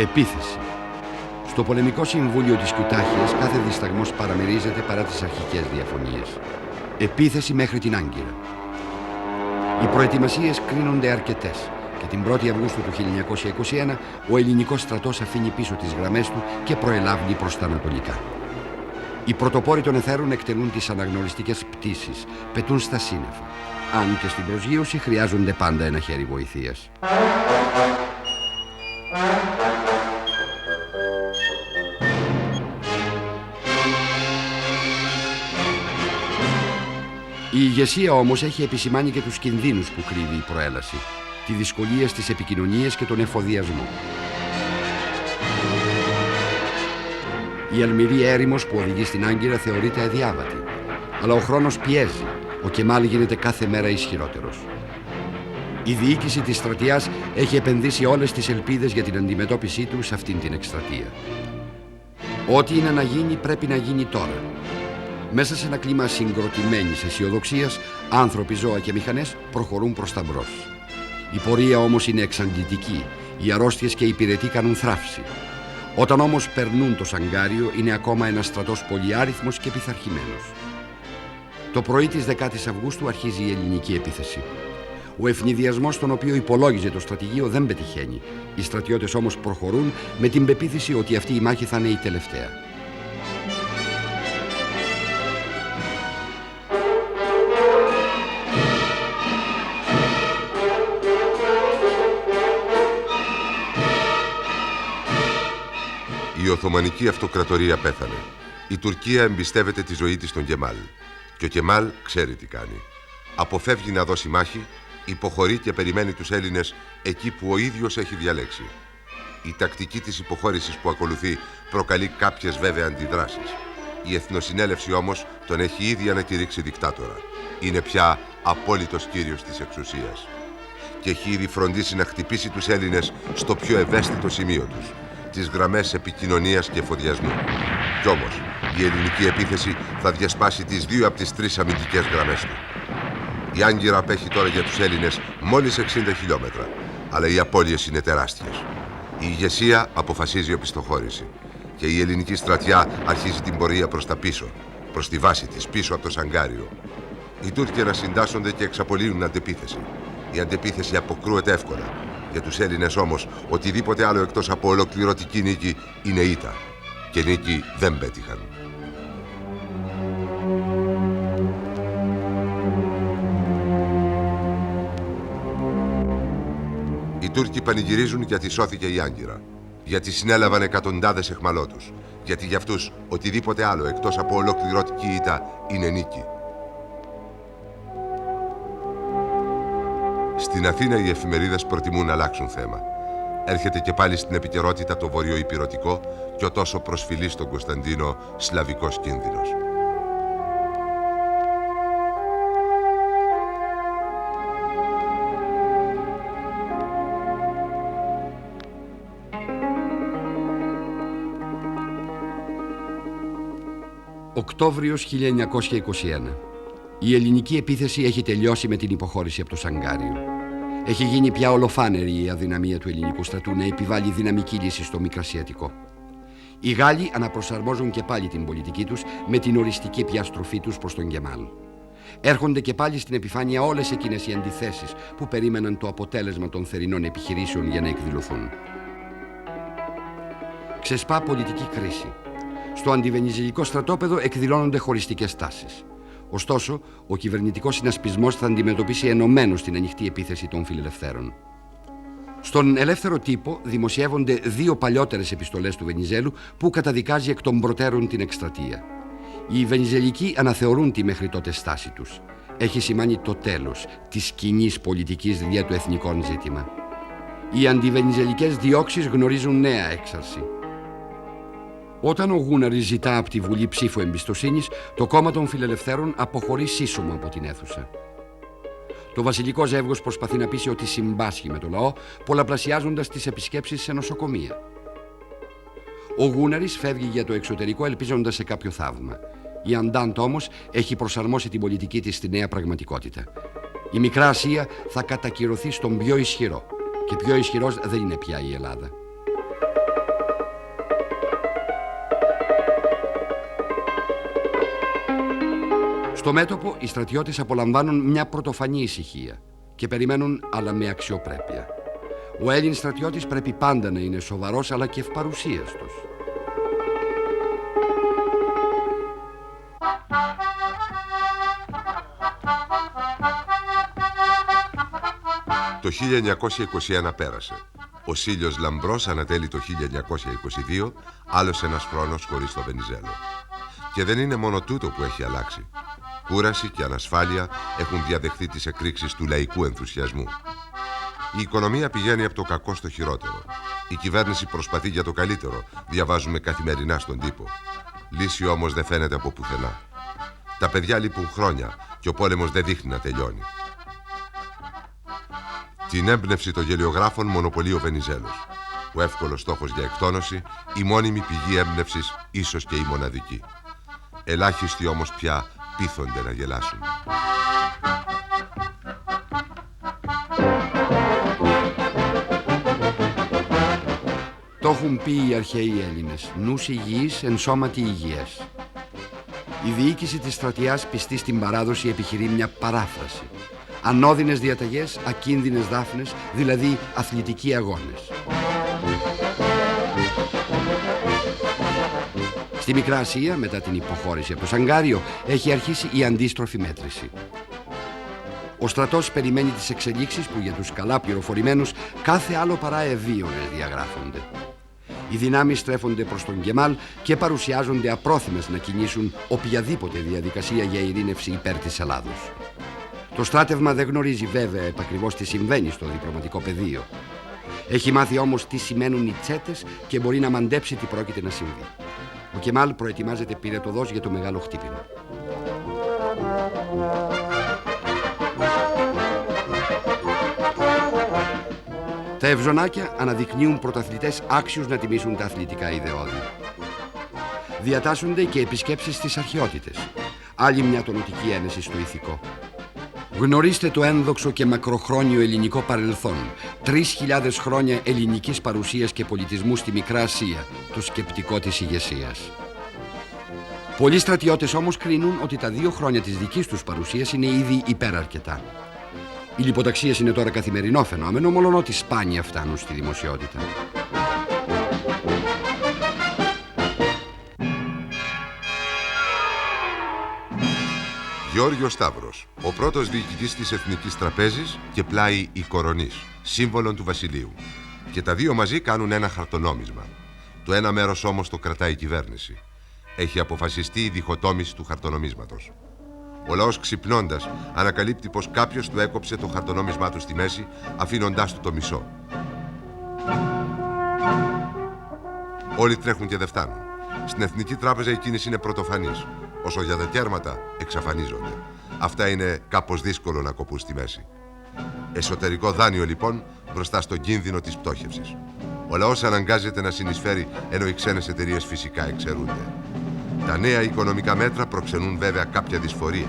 Επίθεση. Στο πολεμικό συμβούλιο της Κιουτάχιας κάθε δισταγμός παραμερίζεται παρά τις αρχικές διαφωνίες. Επίθεση μέχρι την Άγκυρα. Οι προετοιμασίες κρίνονται αρκετές και την 1η Αυγούστου του 1921 ο ελληνικός στρατός αφήνει πίσω τις γραμμές του και προελάβει προς τα ανατολικά. Οι πρωτοπόροι των εθέρων εκτελούν τις αναγνωριστικές πτήσεις, πετούν στα σύννεφα. Αν και στην προσγείωση χρειάζονται πάντα ένα χέρι βοηθείας. Η ηγεσία όμως έχει επισημάνει και τους κινδύνους που κρύβει η προέλαση, τη δυσκολία στις επικοινωνίες και τον εφοδιασμό. Η αλμυρή έρημος που οδηγεί στην Άγκυρα θεωρείται αδιάβατη, αλλά ο χρόνος πιέζει, ο Κεμάλ γίνεται κάθε μέρα ισχυρότερος. Η διοίκηση της στρατιάς έχει επενδύσει όλες τις ελπίδες για την αντιμετώπιση του σε αυτήν την εκστρατεία. Ό,τι είναι να γίνει πρέπει να γίνει τώρα. Μέσα σε ένα κλίμα συγκροτημένης αισιοδοξίας, άνθρωποι, ζώα και μηχανές προχωρούν προς τα μπρος. Η πορεία όμως είναι εξαντλητική, οι αρρώστιες και οι πυρετοί κάνουν θράψη. Όταν όμως περνούν το Σαγκάριο, είναι ακόμα ένας στρατός πολυάριθμος και πειθαρχημένος. Το πρωί της 10ης Αυγούστου αρχίζει η ελληνική επίθεση. Ο ευνηδιασμός τον οποίο υπολόγιζε το στρατηγείο δεν πετυχαίνει. Οι στρατιώτες όμως προχωρούν με την πεποίθηση ότι αυτή η μάχη θα είναι η τελευταία. Η Οθωμανική Αυτοκρατορία πέθανε. Η Τουρκία εμπιστεύεται τη ζωή της στον Κεμάλ. Και ο Κεμάλ ξέρει τι κάνει. Αποφεύγει να δώσει μάχη, υποχωρεί και περιμένει τους Έλληνες εκεί που ο ίδιος έχει διαλέξει. Η τακτική της υποχώρησης που ακολουθεί προκαλεί κάποιες βέβαια αντιδράσεις. Η Εθνοσυνέλευση όμως τον έχει ήδη ανακηρύξει δικτάτορα. Είναι πια απόλυτος κύριος της εξουσίας. Και έχει ήδη φροντίσει να χτυπήσει τους Έλληνες στο πιο ευαίσθητο σημείο τους, τις γραμμές επικοινωνίας και εφοδιασμού. Κι όμως, η ελληνική επίθεση θα διασπάσει τις 2 από τις 3 αμυντικές γραμμές του. Η Άγκυρα απέχει τώρα για τους Έλληνες μόλις 60 χιλιόμετρα, αλλά οι απώλειες είναι τεράστιες. Η ηγεσία αποφασίζει οπισθοχώρηση και η ελληνική στρατιά αρχίζει την πορεία προς τα πίσω, προς τη βάση της, πίσω από το Σαγκάριο. Οι Τούρκοι ανασυντάσσονται και εξαπολύουν αντεπίθεση. Η αντεπίθεση αποκρούεται εύκολα. Για τους Έλληνες όμως, οτιδήποτε άλλο εκτός από ολοκληρωτική νίκη είναι ήττα. Και νίκη δεν πέτυχαν. Οι Τούρκοι πανηγυρίζουν γιατί σώθηκε η Άγκυρα. Γιατί συνέλαβαν εκατοντάδες εχμαλώτους. Γιατί για αυτούς οτιδήποτε άλλο εκτός από ολοκληρωτική ήττα είναι νίκη. Στην Αθήνα οι εφημερίδες προτιμούν να αλλάξουν θέμα. Έρχεται και πάλι στην επικαιρότητα το βορειοϊπειρωτικό και ο τόσο προσφυλής στον Κωνσταντίνο σλαβικός κίνδυνος. Οκτώβριος 1921. Η ελληνική επίθεση έχει τελειώσει με την υποχώρηση από το Σαγκάριο. Έχει γίνει πια ολοφάνερη η αδυναμία του ελληνικού στρατού να επιβάλλει δυναμική λύση στο Μικρασιατικό. Οι Γάλλοι αναπροσαρμόζουν και πάλι την πολιτική τους με την οριστική πια στροφή τους προς τον Κεμάλ. Έρχονται και πάλι στην επιφάνεια όλες εκείνες οι αντιθέσεις που περίμεναν το αποτέλεσμα των θερινών επιχειρήσεων για να εκδηλωθούν. Ξεσπά πολιτική κρίση. Στο αντιβενιζελικό στρατόπεδο εκδηλώνονται χωριστικές τάσεις. Ωστόσο, ο κυβερνητικός συνασπισμός θα αντιμετωπίσει ενωμένος την ανοιχτή επίθεση των φιλελευθέρων. Στον Ελεύθερο Τύπο δημοσιεύονται 2 παλιότερες επιστολές του Βενιζέλου που καταδικάζει εκ των προτέρων την εκστρατεία. Οι Βενιζελικοί αναθεωρούν τη μέχρι τότε στάση τους. Έχει σημάνει το τέλος της κοινής πολιτικής δια το εθνικό ζήτημα. Οι αντιβενιζελικές διώξεις γνωρίζουν νέα έξαρση. Όταν ο Γούναρης ζητά από τη Βουλή ψήφο εμπιστοσύνης, το κόμμα των φιλελευθέρων αποχωρεί σύσσωμο από την αίθουσα. Το βασιλικό ζεύγος προσπαθεί να πείσει ότι συμπάσχει με το λαό, πολλαπλασιάζοντας τις επισκέψεις σε νοσοκομεία. Ο Γούναρης φεύγει για το εξωτερικό ελπίζοντας σε κάποιο θαύμα. Η Αντάντ όμως έχει προσαρμόσει την πολιτική της στη νέα πραγματικότητα. Η Μικρά Ασία θα κατακυρωθεί στον πιο ισχυρό και πιο ισχυρός δεν είναι πια η Ελλάδα. Στο μέτωπο οι στρατιώτες απολαμβάνουν μια πρωτοφανή ησυχία και περιμένουν, αλλά με αξιοπρέπεια. Ο Έλλην στρατιώτης πρέπει πάντα να είναι σοβαρός αλλά και ευπαρουσίαστος. Το 1921 πέρασε. Ο Σίλιος Λαμπρός ανατέλει το 1922, άλλος ένας χρόνος χωρίς το Βενιζέλο. Και δεν είναι μόνο τούτο που έχει αλλάξει. Κούραση και ανασφάλεια έχουν διαδεχθεί τις εκρήξεις του λαϊκού ενθουσιασμού. Η οικονομία πηγαίνει από το κακό στο χειρότερο. Η κυβέρνηση προσπαθεί για το καλύτερο, διαβάζουμε καθημερινά στον τύπο. Λύση όμως δεν φαίνεται από πουθενά. Τα παιδιά λείπουν χρόνια και ο πόλεμος δεν δείχνει να τελειώνει. Την έμπνευση των γελιογράφων μονοπολεί ο Βενιζέλος. Ο εύκολος στόχος για εκτόνωση, η μόνιμη πηγή έμπνευσης, ίσως και η μοναδική. Ελάχιστοι όμως πια πείθονται να γελάσουν. Το έχουν πει οι αρχαίοι Έλληνες, νους υγιής εν σώματι υγιές. Η διοίκηση της στρατιάς, πιστή στην παράδοση, επιχειρεί μια παράφραση. Ανώδυνες διαταγές, ακίνδυνες δάφνες, δηλαδή αθλητικοί αγώνες. Στη Μικρά Ασία, μετά την υποχώρηση από το Σαγκάριο, έχει αρχίσει η αντίστροφη μέτρηση. Ο στρατός περιμένει τις εξελίξεις που για τους καλά πληροφορημένους κάθε άλλο παρά ευίωνες διαγράφονται. Οι δυνάμεις στρέφονται προς τον Κεμάλ και παρουσιάζονται απρόθυμες να κινήσουν οποιαδήποτε διαδικασία για ειρήνευση υπέρ της Ελλάδος. Το στράτευμα δεν γνωρίζει βέβαια επακριβώς τι συμβαίνει στο διπλωματικό πεδίο. Έχει μάθει όμως τι σημαίνουν οι τσέτες και μπορεί να μαντέψει τι πρόκειται να συμβεί. Ο Κεμάλ προετοιμάζεται πυρετωδώς για το μεγάλο χτύπημα. Τα ευζωνάκια αναδεικνύουν πρωταθλητές άξιους να τιμήσουν τα αθλητικά ιδεώδη. Διατάσσονται και επισκέψεις στις αρχαιότητες. Άλλη μια τονωτική ένεση στο ηθικό. Γνωρίστε το ένδοξο και μακροχρόνιο ελληνικό παρελθόν. 3.000 χρόνια ελληνικής παρουσίας και πολιτισμού στη Μικρά Ασία, το σκεπτικό της ηγεσίας. Πολλοί στρατιώτες όμως κρίνουν ότι τα 2 χρόνια της δικής τους παρουσίας είναι ήδη υπεραρκετά. Οι λιποταξίες είναι τώρα καθημερινό φαινόμενο, μολονότι σπάνια φτάνουν στη δημοσιότητα. Γεώργιος Σταύρος, ο πρώτος διοικητής της Εθνικής Τραπέζης και πλάι η κορονής, σύμβολον του βασιλείου. Και τα δύο μαζί κάνουν ένα χαρτονόμισμα. Το ένα μέρος όμως το κρατάει η κυβέρνηση. Έχει αποφασιστεί η διχοτόμηση του χαρτονομίσματος. Ο λαός ξυπνώντας ανακαλύπτει πως κάποιος του έκοψε το χαρτονόμισμά του στη μέση, αφήνοντάς του το μισό. Όλοι τρέχουν και δεν φτάνουν. Στην Εθνική Τράπεζα η κίνηση είναι πρωτοφανής. Όσο για τα κέρματα εξαφανίζονται. Αυτά είναι κάπως δύσκολο να κοπούν στη μέση. Εσωτερικό δάνειο λοιπόν μπροστά στον κίνδυνο της πτώχευσης. Ο λαός αναγκάζεται να συνεισφέρει ενώ οι ξένες εταιρείες φυσικά εξαιρούνται. Τα νέα οικονομικά μέτρα προξενούν βέβαια κάποια δυσφορία.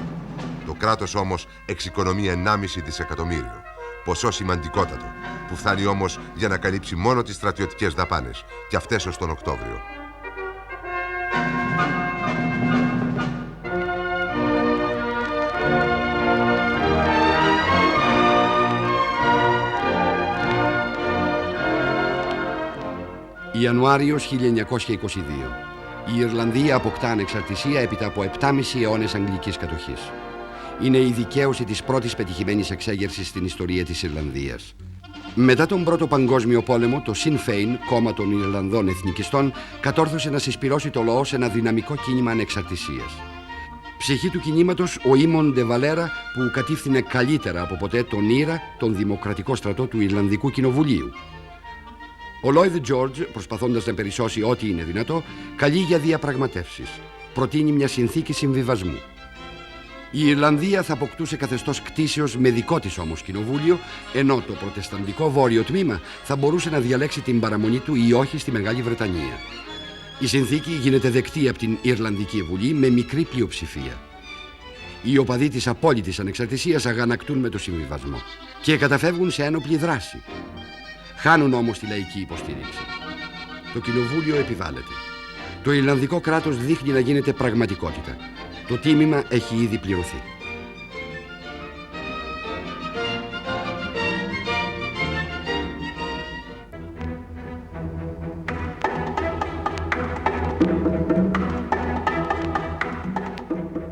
Το κράτος όμως εξοικονομεί 1,5 δισεκατομμύριο. Ποσό σημαντικότατο, που φτάνει όμως για να καλύψει μόνο τις στρατιωτικές δαπάνες, και αυτές ως τον Οκτώβριο. Ιανουάριος 1922. Η Ιρλανδία αποκτά ανεξαρτησία έπειτα από 7,5 αιώνες αγγλικής κατοχής. Είναι η δικαίωση της πρώτης πετυχημένης εξέγερσης στην ιστορία της Ιρλανδίας. Μετά τον Πρώτο Παγκόσμιο Πόλεμο, το Sinn Féin, κόμμα των Ιρλανδών εθνικιστών, κατόρθωσε να συσπυρώσει το λαό σε ένα δυναμικό κίνημα ανεξαρτησίας. Ψυχή του κινήματος ο Ήμον Ντε Βαλέρα, που κατήφθηνε καλύτερα από ποτέ τον Ήρα, τον δημοκρατικό στρατό του Ιρλανδικού Κοινοβουλίου. Ο Λόιδ Τζόρτζ, προσπαθώντας να περισσώσει ό,τι είναι δυνατό, καλεί για διαπραγματεύσεις. Προτείνει μια συνθήκη συμβιβασμού. Η Ιρλανδία θα αποκτούσε καθεστώς κτήσεως με δικό της όμως κοινοβούλιο, ενώ το προτεσταντικό βόρειο τμήμα θα μπορούσε να διαλέξει την παραμονή του ή όχι στη Μεγάλη Βρετανία. Η συνθήκη γίνεται δεκτή από την Ιρλανδική Βουλή με μικρή πλειοψηφία. Οι οπαδοί της απόλυτης ανεξαρτησίας αγανακτούν με το συμβιβασμό και καταφεύγουν σε ένοπλη δράση. Χάνουν όμως τη λαϊκή υποστήριξη. Το κοινοβούλιο επιβάλλεται. Το Ιρλανδικό κράτος δείχνει να γίνεται πραγματικότητα. Το τίμημα έχει ήδη πληρωθεί.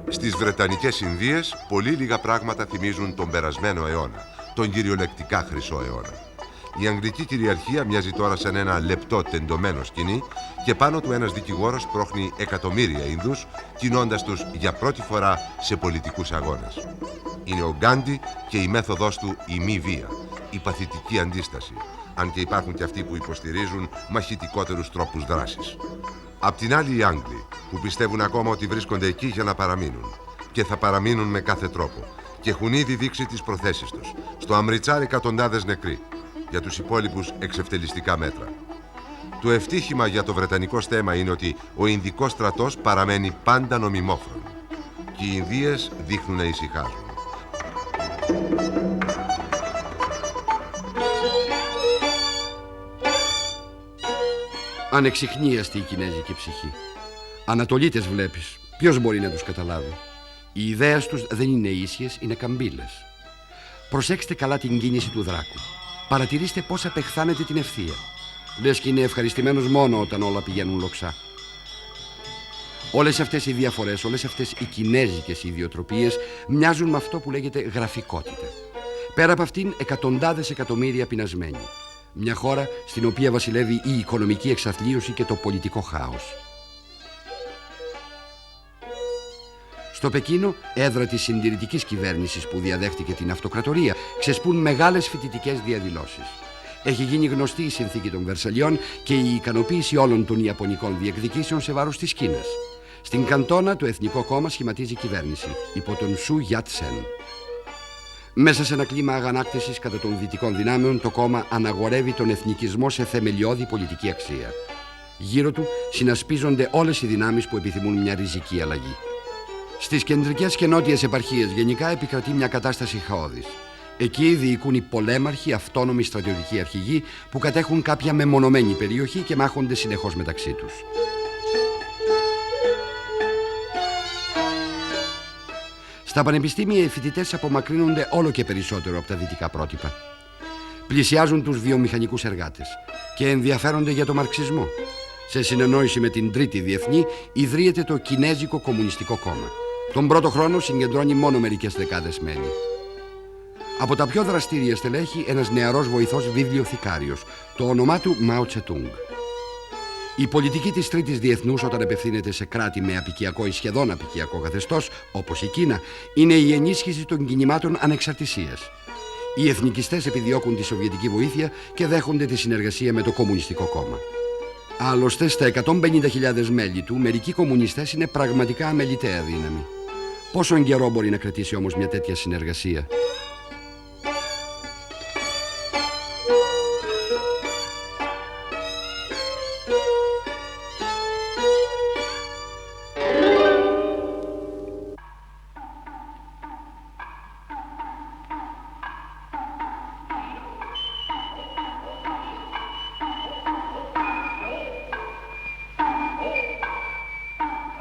Στις Βρετανικές Ινδίες πολύ λίγα πράγματα θυμίζουν τον περασμένο αιώνα, τον κυριολεκτικά χρυσό αιώνα. Η αγγλική κυριαρχία μοιάζει τώρα σαν ένα λεπτό τεντωμένο σκηνή και πάνω του ένας δικηγόρος πρόχνει εκατομμύρια Ινδούς, κινώντας τους για πρώτη φορά σε πολιτικούς αγώνες. Είναι ο Γκάντι και η μέθοδός του η μη βία, η παθητική αντίσταση, αν και υπάρχουν και αυτοί που υποστηρίζουν μαχητικότερους τρόπους δράσης. Απ' την άλλη οι Άγγλοι, που πιστεύουν ακόμα ότι βρίσκονται εκεί για να παραμείνουν και θα παραμείνουν με κάθε τρόπο και έχουν ήδη δείξει τις προθέσεις τους, στο Αμριτσάρ εκατοντάδες νεκροί, για τους υπόλοιπους εξευτελιστικά μέτρα. Το ευτύχημα για το βρετανικό στέμμα είναι ότι ο Ινδικός στρατός παραμένει πάντα νομιμόφρον και οι Ινδίες δείχνουν να ησυχάζουν. Ανεξιχνίαστη η κινέζικη ψυχή. Ανατολίτες βλέπεις. Ποιος μπορεί να τους καταλάβει? Οι ιδέες τους δεν είναι ίσιες, είναι καμπύλες. Προσέξτε καλά την κίνηση του δράκου. Παρατηρήστε πώς απεχθάνεται την ευθεία. Λες και είναι ευχαριστημένος μόνο όταν όλα πηγαίνουν λοξά. Όλες αυτές οι διαφορές, όλες αυτές οι κινέζικες ιδιοτροπίες μοιάζουν με αυτό που λέγεται γραφικότητα. Πέρα από αυτήν εκατοντάδες εκατομμύρια πεινασμένοι. Μια χώρα στην οποία βασιλεύει η οικονομική εξαθλίωση και το πολιτικό χάος. Στο Πεκίνο, έδρα της συντηρητικής κυβέρνησης που διαδέχτηκε την αυτοκρατορία, ξεσπούν μεγάλες φοιτητικές διαδηλώσεις. Έχει γίνει γνωστή η συνθήκη των Βερσαλιών και η ικανοποίηση όλων των ιαπωνικών διεκδικήσεων σε βάρος της Κίνας. Στην Καντόνα το Εθνικό Κόμμα σχηματίζει κυβέρνηση υπό τον Σου Γιατ-Σεν. Μέσα σε ένα κλίμα αγανάκτησης κατά των δυτικών δυνάμεων, το κόμμα αναγορεύει τον εθνικισμό σε θεμελιώδη πολιτική αξία. Γύρω του συνασπίζονται όλες οι δυνάμεις που επιθυμούν μια ριζική αλλαγή. Στις κεντρικές και νότιες επαρχίες γενικά επικρατεί μια κατάσταση χαόδης. Εκεί διοικούν οι πολέμαρχοι, αυτόνομοι στρατιωτικοί αρχηγοί που κατέχουν κάποια μεμονωμένη περιοχή και μάχονται συνεχώς μεταξύ τους. Στα πανεπιστήμια οι φοιτητές απομακρύνονται όλο και περισσότερο από τα δυτικά πρότυπα. Πλησιάζουν τους βιομηχανικούς εργάτες και ενδιαφέρονται για το μαρξισμό. Σε συνεννόηση με την Τρίτη Διεθνή ιδρύεται το Κινέζικο Κομμουνιστικό Κόμμα. Τον πρώτο χρόνο συγκεντρώνει μόνο μερικές δεκάδες μέλη. Από τα πιο δραστήρια στελέχη ένας νεαρός βοηθός βιβλιοθηκάριος, το όνομά του Μάο Τσετούγκ. Η πολιτική της Τρίτης Διεθνούς όταν απευθύνεται σε κράτη με απικιακό ή σχεδόν απικιακό καθεστώς, όπως η Κίνα, είναι η ενίσχυση των κινημάτων ανεξαρτησίας. Οι εθνικιστές επιδιώκουν τη σοβιετική βοήθεια και δέχονται τη συνεργασία με το Κομμουνιστικό Κόμμα. Άλλωστε, στα 150.000 μέλη του, μερικοί κομμουνιστές είναι πραγματικά αμεληταία δύναμη. Πόσο καιρό μπορεί να κρατήσει όμως μια τέτοια συνεργασία?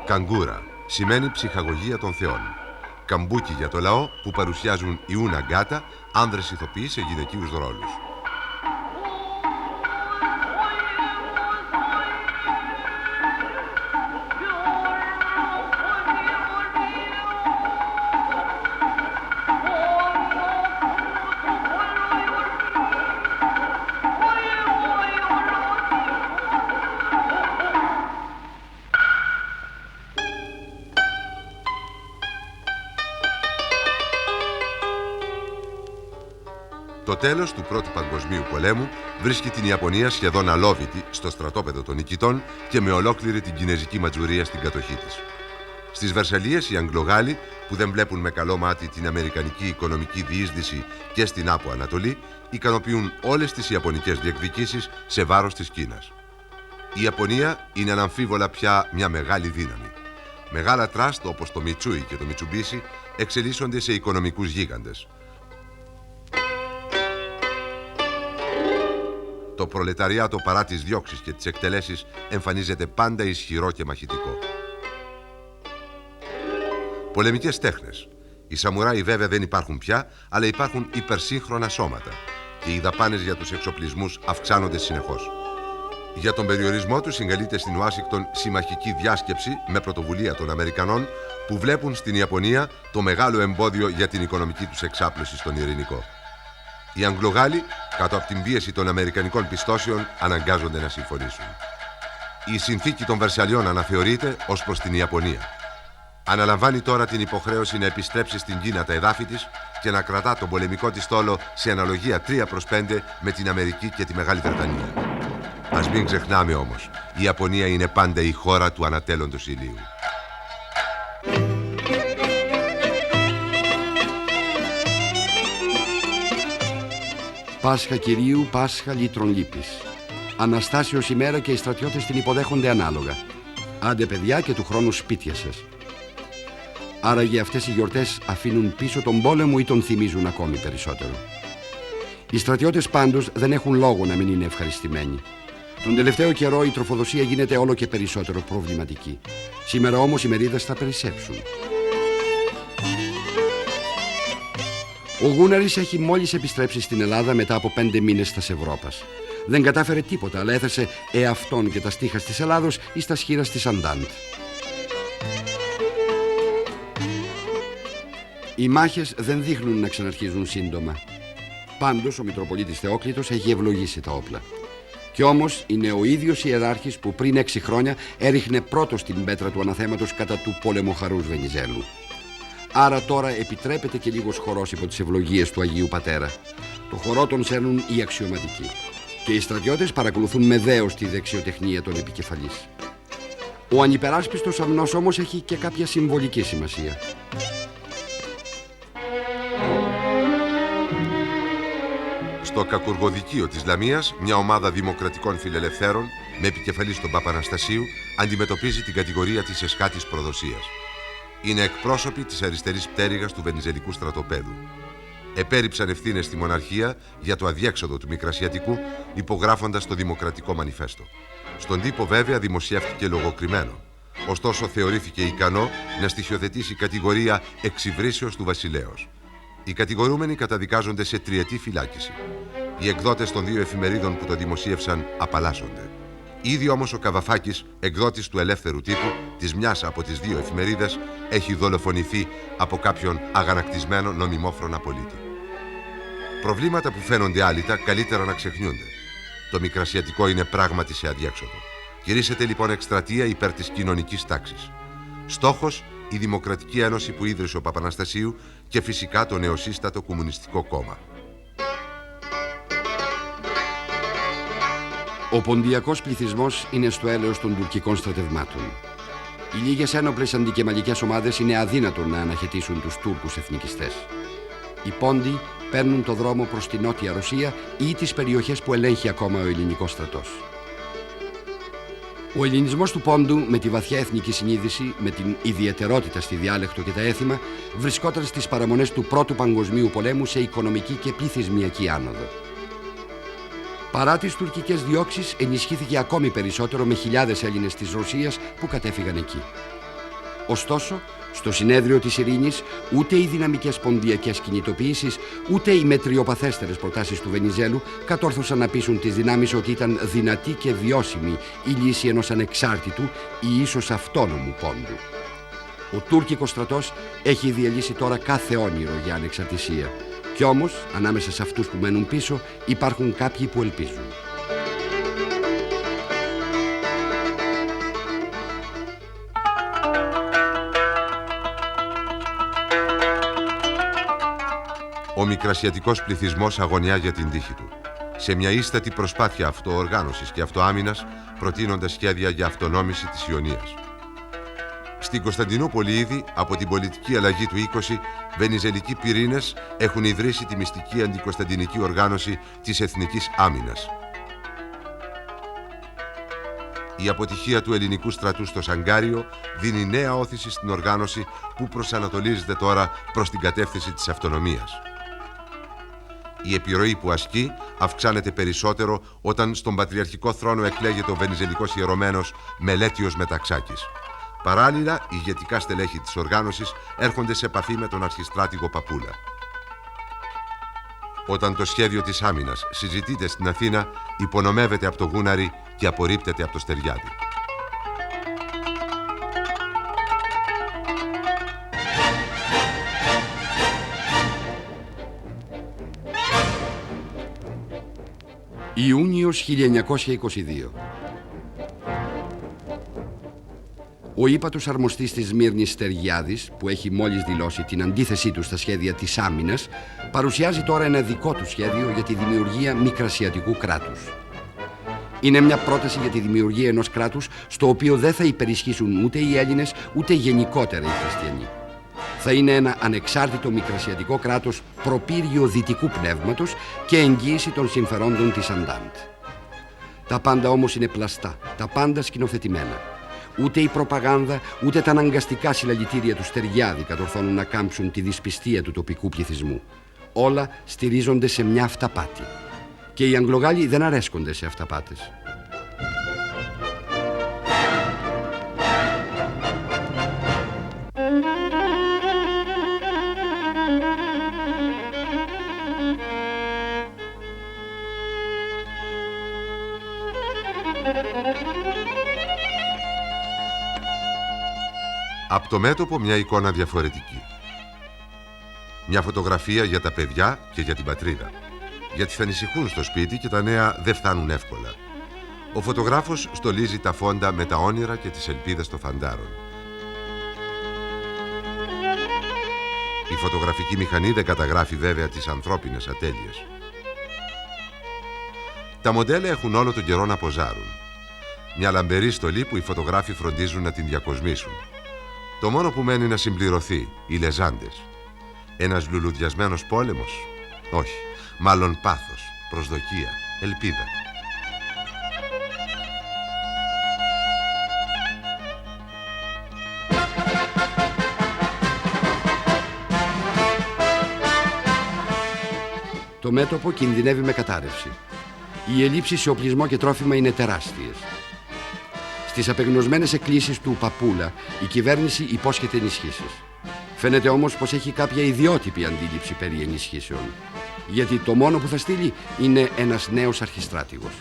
Καγκούρα σημαίνει ψυχαγωγία των θεών. Καμπούκι για το λαό που παρουσιάζουν οι Ούνα Γκάτα, άνδρες ηθοποιοί σε γυναικείους ρόλους. Το τέλος του Πρώτου Παγκοσμίου Πολέμου βρίσκει την Ιαπωνία σχεδόν αλόβητη στο στρατόπεδο των νικητών και με ολόκληρη την κινέζικη ματζουρία στην κατοχή της. Στις Βερσαλίες οι Αγγλογάλοι, που δεν βλέπουν με καλό μάτι την αμερικανική οικονομική διείσδυση και στην Άπο Ανατολή, ικανοποιούν όλες τις ιαπωνικές διεκδικήσεις σε βάρος της Κίνας. Η Ιαπωνία είναι αναμφίβολα πια μια μεγάλη δύναμη. Μεγάλα τραστ όπως το Μιτσούι και το Μιτσουμπίσι εξελίσσονται σε οικονομικούς γίγαντες. Το προλεταριάτο παρά τις διώξεις και τις εκτελέσεις εμφανίζεται πάντα ισχυρό και μαχητικό. Πολεμικές τέχνες. Οι σαμουράι βέβαια δεν υπάρχουν πια, αλλά υπάρχουν υπερσύγχρονα σώματα και οι δαπάνες για τους εξοπλισμούς αυξάνονται συνεχώς. Για τον περιορισμό του συγκαλείται στην Ουάσιγκτον συμμαχική διάσκεψη με πρωτοβουλία των Αμερικανών που βλέπουν στην Ιαπωνία το μεγάλο εμπόδιο για την οικονομική τους εξάπλωση στον ειρηνικό. Οι Αγγλογάλοι, κάτω από την πίεση των αμερικανικών πιστώσεων, αναγκάζονται να συμφωνήσουν. Η συνθήκη των Βερσαλιών αναθεωρείται ως προς την Ιαπωνία. Αναλαμβάνει τώρα την υποχρέωση να επιστρέψει στην Κίνα τα εδάφη της και να κρατά τον πολεμικό της στόλο σε αναλογία 3-5 με την Αμερική και τη Μεγάλη Βρετανία. Ας μην ξεχνάμε όμως, η Ιαπωνία είναι πάντα η χώρα του ανατέλλοντος ηλίου. Πάσχα Κυρίου, Πάσχα λύτρων λύπης. Αναστάσεως ημέρα και οι στρατιώτες την υποδέχονται ανάλογα. Άντε παιδιά και του χρόνου σπίτια σας. Άραγε αυτές οι γιορτές αφήνουν πίσω τον πόλεμο ή τον θυμίζουν ακόμη περισσότερο? Οι στρατιώτες πάντως δεν έχουν λόγο να μην είναι ευχαριστημένοι. Τον τελευταίο καιρό η τροφοδοσία γίνεται όλο και περισσότερο προβληματική. Σήμερα όμως οι μερίδες θα περισσέψουν. Ο Γούναρης έχει μόλις επιστρέψει στην Ελλάδα μετά από 5 μήνες της Ευρώπας. Δεν κατάφερε τίποτα, αλλά έθεσε εαυτόν και τα στίχας της Ελλάδος εις τα σχήρας της Αντάντ. Οι μάχες δεν δείχνουν να ξαναρχίζουν σύντομα. Πάντως ο Μητροπολίτης Θεόκλητος έχει ευλογήσει τα όπλα. Κι όμως είναι ο ίδιος ιεράρχης που πριν 6 χρόνια έριχνε πρώτος την πέτρα του αναθέματος κατά του πολεμοχαρούς Βενιζέλου. Άρα τώρα επιτρέπεται και λίγος χορός υπό τις ευλογίες του Αγίου Πατέρα. Το χορό τον σέρνουν οι αξιωματικοί. Και οι στρατιώτες παρακολουθούν με δέος τη δεξιοτεχνία των επικεφαλής. Ο ανυπεράσπιστος αμνός όμως έχει και κάποια συμβολική σημασία. Στο κακουργοδικείο της Λαμίας, μια ομάδα δημοκρατικών φιλελευθέρων με επικεφαλή τον Παπαναστασίου αντιμετωπίζει την κατηγορία της εσχάτης προδοσίας. Είναι εκπρόσωποι της αριστερής πτέρυγας του Βενιζελικού στρατοπέδου. Επέριψαν ευθύνες στη μοναρχία για το αδιέξοδο του Μικρασιατικού, υπογράφοντας το Δημοκρατικό Μανιφέστο. Στον τύπο βέβαια δημοσιεύτηκε λογοκριμένο. Ωστόσο θεωρήθηκε ικανό να στοιχειοθετήσει κατηγορία εξυβρίσεως του βασιλέως. Οι κατηγορούμενοι καταδικάζονται σε 3ετή φυλάκιση. Οι εκδότες των 2 εφημερίδων που το δημοσίευσαν απαλλάσσονται. Ήδη όμως ο Καβαφάκης, εκδότης του Ελεύθερου Τύπου, της μιας από τις 2 εφημερίδες, έχει δολοφονηθεί από κάποιον αγανακτισμένο νομιμόφρονα πολίτη. Προβλήματα που φαίνονται άλυτα καλύτερα να ξεχνιούνται. Το Μικρασιατικό είναι πράγματι σε αδιέξοδο. Κηρύσσεται λοιπόν εκστρατεία υπέρ της κοινωνικής τάξης. Στόχος, η Δημοκρατική Ένωση που ίδρυσε ο Παπαναστασίου και φυσικά το νεοσύστατο Κομμουνιστικό Κόμμα. Ο ποντιακός πληθυσμός είναι στο έλεος των τουρκικών στρατευμάτων. Οι λίγες ένοπλες αντικεμαλικές ομάδες είναι αδύνατο να αναχαιτήσουν τους Τούρκους εθνικιστές. Οι Πόντιοι παίρνουν το δρόμο προς τη Νότια Ρωσία ή τις περιοχές που ελέγχει ακόμα ο ελληνικός στρατός. Ο ελληνισμός του Πόντου, με τη βαθιά εθνική συνείδηση, με την ιδιαιτερότητα στη διάλεκτο και τα έθιμα, βρισκόταν στις παραμονές του Πρώτου Παγκοσμίου Πολέμου σε οικονομική και πληθυσμιακή άνοδο. Παρά τις τουρκικές διώξεις, ενισχύθηκε ακόμη περισσότερο με χιλιάδες Έλληνες της Ρωσίας που κατέφυγαν εκεί. Ωστόσο, στο συνέδριο της Ειρήνης, ούτε οι δυναμικές ποντιακές κινητοποιήσεις, ούτε οι μετριοπαθέστερες προτάσεις του Βενιζέλου κατόρθωσαν να πείσουν τις δυνάμεις ότι ήταν δυνατή και βιώσιμη η λύση ενός ανεξάρτητου ή ίσως αυτόνομου Πόντου. Ο τουρκικός στρατός έχει διαλύσει τώρα κάθε όνειρο για ανεξαρτησία. Κι όμως, ανάμεσα σε αυτούς που μένουν πίσω, υπάρχουν κάποιοι που ελπίζουν. Ο μικρασιατικός πληθυσμός αγωνιά για την τύχη του. Σε μια ίστατη προσπάθεια αυτοοργάνωσης και αυτοάμυνας προτείνονται σχέδια για αυτονόμηση της Ιωνίας. Στην Κωνσταντινούπολη ήδη, από την πολιτική αλλαγή του 20, βενιζελικοί πυρήνες έχουν ιδρύσει τη μυστική αντικωνσταντινική οργάνωση της Εθνικής Άμυνας. Η αποτυχία του ελληνικού στρατού στο Σαγκάριο δίνει νέα όθηση στην οργάνωση που προσανατολίζεται τώρα προς την κατεύθυνση της αυτονομίας. Η επιρροή που ασκεί αυξάνεται περισσότερο όταν στον πατριαρχικό θρόνο εκλέγεται ο βενιζελικός ιερωμένος Μελέτιος Μεταξάκης. Παράλληλα, ηγετικά στελέχη της οργάνωσης έρχονται σε επαφή με τον αρχιστράτηγο Παπούλα. Όταν το σχέδιο της άμυνας συζητείται στην Αθήνα, υπονομεύεται από το Γούναρη και απορρίπτεται από το Στεριάδη. Ιούνιος 1922. Ο ύπατος αρμοστής της Σμύρνης Στεριάδης, που έχει μόλις δηλώσει την αντίθεσή του στα σχέδια της άμυνας, παρουσιάζει τώρα ένα δικό του σχέδιο για τη δημιουργία μικρασιατικού κράτους. Είναι μια πρόταση για τη δημιουργία ενός κράτους στο οποίο δεν θα υπερισχύσουν ούτε οι Έλληνες ούτε γενικότερα οι χριστιανοί. Θα είναι ένα ανεξάρτητο μικρασιατικό κράτος προπύργιο δυτικού πνεύματος και εγγύηση των συμφερόντων της Αντάντ. Τα πάντα όμως είναι πλαστά, τα πάντα σκηνοθετημένα. Ούτε η προπαγάνδα, ούτε τα αναγκαστικά συλλαλητήρια του Στεριάδη κατορθώνουν να κάμψουν τη δυσπιστία του τοπικού πληθυσμού. Όλα στηρίζονται σε μια αυταπάτη. Και οι Αγγλογάλοι δεν αρέσκονται σε αυταπάτες. Από το μέτωπο μια εικόνα διαφορετική. Μια φωτογραφία για τα παιδιά και για την πατρίδα. Γιατί θα ανησυχούν στο σπίτι και τα νέα δεν φτάνουν εύκολα. Ο φωτογράφος στολίζει τα φόντα με τα όνειρα και τις ελπίδες των φαντάρων. Η φωτογραφική μηχανή δεν καταγράφει βέβαια τις ανθρώπινες ατέλειες. Τα μοντέλα έχουν όλο τον καιρό να ποζάρουν. Μια λαμπερή στολή που οι φωτογράφοι φροντίζουν να την διακοσμήσουν. Το μόνο που μένει να συμπληρωθεί, οι λεζάντες. Ένας λουλουδιασμένος πόλεμος? Όχι, μάλλον πάθος, προσδοκία, ελπίδα. Το μέτωπο κινδυνεύει με κατάρρευση. Οι ελλείψεις σε οπλισμό και τρόφιμα είναι τεράστιες. Στις απεγνωσμένες εκκλήσεις του Παπούλα, η κυβέρνηση υπόσχεται ενισχύσεις. Φαίνεται όμως πως έχει κάποια ιδιότυπη αντίληψη περί ενισχύσεων. Γιατί το μόνο που θα στείλει είναι ένας νέος αρχιστράτηγος.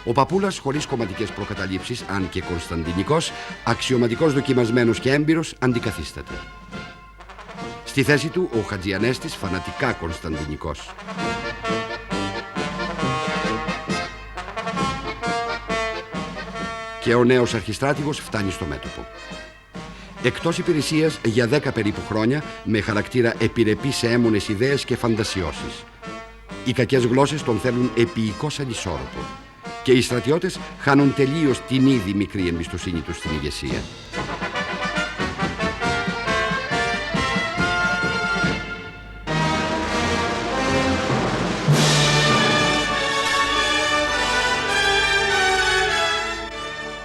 Ο Παπούλας, χωρίς κομματικές προκαταλήψεις, αν και κωνσταντινικός, αξιωματικός, δοκιμασμένος και έμπειρος, αντικαθίσταται. Στη θέση του ο Χατζιανέστης, φανατικά κωνσταντινικός. Και ο νέος αρχιστράτηγος φτάνει στο μέτωπο. Εκτός υπηρεσίας για 10 περίπου χρόνια, με χαρακτήρα επιρρεπή σε έμονες ιδέες και φαντασιώσεις. Οι κακές γλώσσες τον θέλουν επίοικος ανισόρροπο. Και οι στρατιώτες χάνουν τελείως την ήδη μικρή εμπιστοσύνη τους στην ηγεσία.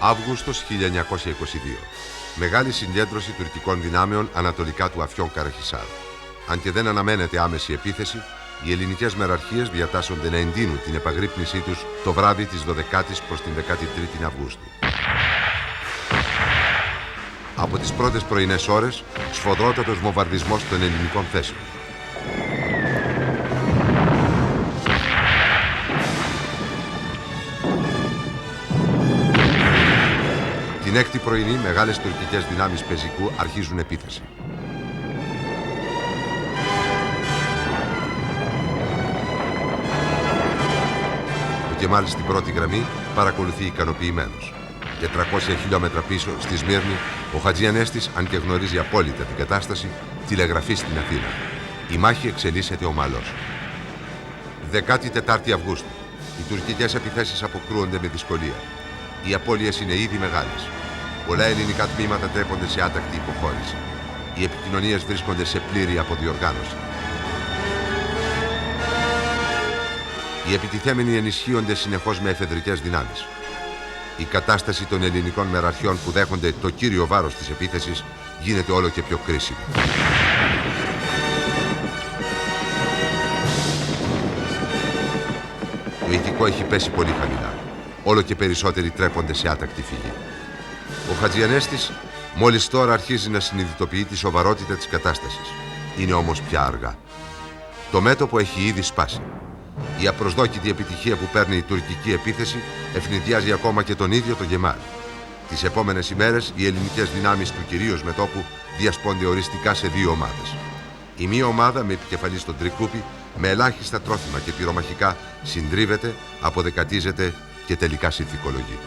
Αύγουστος 1922. Μεγάλη συγκέντρωση τουρκικών δυνάμεων ανατολικά του Αφιόν Καραχισάρ. Αν και δεν αναμένεται άμεση επίθεση, οι ελληνικές μεραρχίες διατάσσονται να εντείνουν την επαγρύπνησή τους το βράδυ της 12ης προς την 13η Αυγούστου. Από τις πρώτες πρωινές ώρες, σφοδρότατος βομβαρδισμός των ελληνικών θέσεων. Την έκτη πρωινή, μεγάλες τουρκικές δυνάμεις πεζικού αρχίζουν επίθεση. Ο Κεμάλ στην πρώτη γραμμή παρακολουθεί ικανοποιημένος. Και 300 χιλιόμετρα πίσω, στη Σμύρνη, ο Χατζιανέστης, αν και γνωρίζει απόλυτα την κατάσταση, τηλεγραφεί στην Αθήνα. Η μάχη εξελίσσεται ομαλώς. 14η Αυγούστου. Οι τουρκικές επιθέσεις αποκρούονται με δυσκολία. Οι απώλειες είναι ήδη μεγάλες. Πολλά ελληνικά τμήματα τρέπονται σε άτακτη υποχώρηση. Οι επικοινωνίες βρίσκονται σε πλήρη αποδιοργάνωση. Οι επιτιθέμενοι ενισχύονται συνεχώς με εφεδρικές δυνάμεις. Η κατάσταση των ελληνικών μεραρχιών που δέχονται το κύριο βάρος της επίθεσης γίνεται όλο και πιο κρίσιμη. Το ηθικό έχει πέσει πολύ χαμηλά. Όλο και περισσότεροι τρέπονται σε άτακτη φυγή. Ο Χατζιανέστης Μόλις τώρα αρχίζει να συνειδητοποιεί τη σοβαρότητα της κατάστασης. Είναι όμως πια αργά. Το μέτωπο έχει ήδη σπάσει. Η απροσδόκητη επιτυχία που παίρνει η τουρκική επίθεση ευνηδιάζει ακόμα και τον ίδιο τον Κεμάλ. Τις επόμενες ημέρες οι ελληνικές δυνάμεις του κυρίως μετώπου διασπώνται οριστικά σε δύο ομάδες. Η μία ομάδα με επικεφαλή στον Τρικούπη, με ελάχιστα τρόφιμα και πυρομαχικά, συντρίβεται, αποδεκατίζεται και τελικά συνθηκολογεί.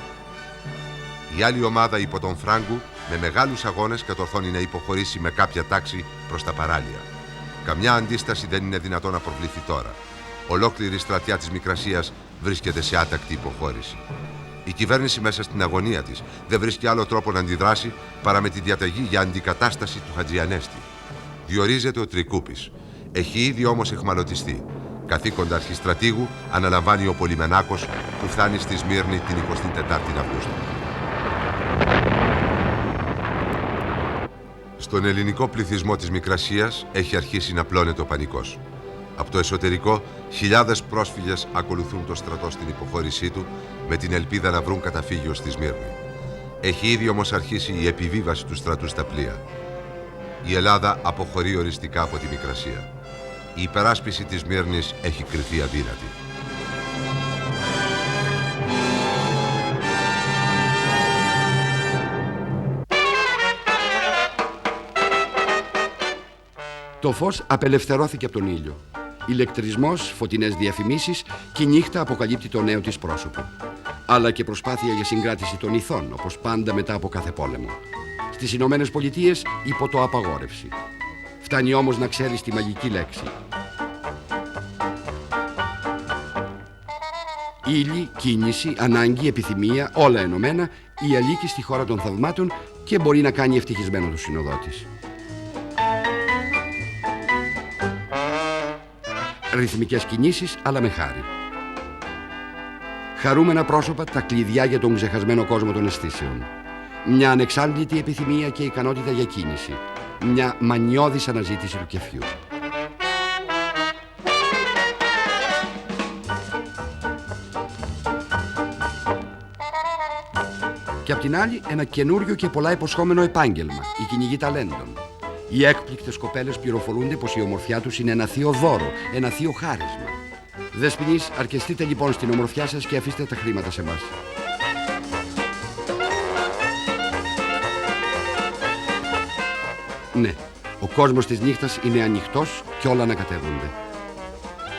Η άλλη ομάδα υπό τον Φράγκου, με μεγάλους αγώνες, κατορθώνει να υποχωρήσει με κάποια τάξη προς τα παράλια. Καμιά αντίσταση δεν είναι δυνατόν να προβληθεί τώρα. Ολόκληρη η στρατιά της Μικρασίας βρίσκεται σε άτακτη υποχώρηση. Η κυβέρνηση μέσα στην αγωνία της δεν βρίσκει άλλο τρόπο να αντιδράσει παρά με τη διαταγή για αντικατάσταση του Χατζιανέστη. Διορίζεται ο Τρικούπης. Έχει ήδη όμως εχμαλωτιστεί. Καθήκοντα αρχιστρατήγου αναλαμβάνει ο Πολυμενάκος που φτάνει στη Σμύρνη την 24η Αυγούστου. Στον ελληνικό πληθυσμό της Μικρασίας έχει αρχίσει να πλώνεται ο πανικός. Από το εσωτερικό, χιλιάδες πρόσφυγες ακολουθούν το στρατό στην υποχώρησή του με την ελπίδα να βρουν καταφύγιο στη Σμύρνη. Έχει ήδη όμως αρχίσει η επιβίβαση του στρατού στα πλοία. Η Ελλάδα αποχωρεί οριστικά από τη Μικρασία. Η υπεράσπιση της Σμύρνης έχει κριθεί αδύνατη. Το φως απελευθερώθηκε από τον ήλιο. Ηλεκτρισμός, φωτεινές διαφημίσεις και η νύχτα αποκαλύπτει το νέο της πρόσωπο. Αλλά και προσπάθεια για συγκράτηση των ηθών, όπως πάντα μετά από κάθε πόλεμο. Στις Ηνωμένες Πολιτείες υπό το απαγόρευση. Φτάνει όμως να ξέρεις τη μαγική λέξη. Ήλι, κίνηση, ανάγκη, επιθυμία, όλα ενωμένα, η Αλίκη στη χώρα των θαυμάτων και μπορεί να κάνει ευτυχισμένο του συνοδότης. Ρυθμικές κινήσεις, αλλά με χάρη. Χαρούμενα πρόσωπα, τα κλειδιά για τον ξεχασμένο κόσμο των αισθήσεων. Μια ανεξάντλητη επιθυμία και ικανότητα για κίνηση. Μια μανιώδης αναζήτηση του κεφιού. Και απ' την άλλη ένα καινούριο και πολλά υποσχόμενο επάγγελμα, η κυνηγή ταλέντων. Οι έκπληκτες κοπέλες πληροφορούνται πως η ομορφιά τους είναι ένα θείο δώρο, ένα θείο χάρισμα. Δεσποινείς, αρκεστείτε λοιπόν στην ομορφιά σας και αφήστε τα χρήματα σε μας. Ναι, ο κόσμος της νύχτας είναι ανοιχτός και όλα ανακατεύονται.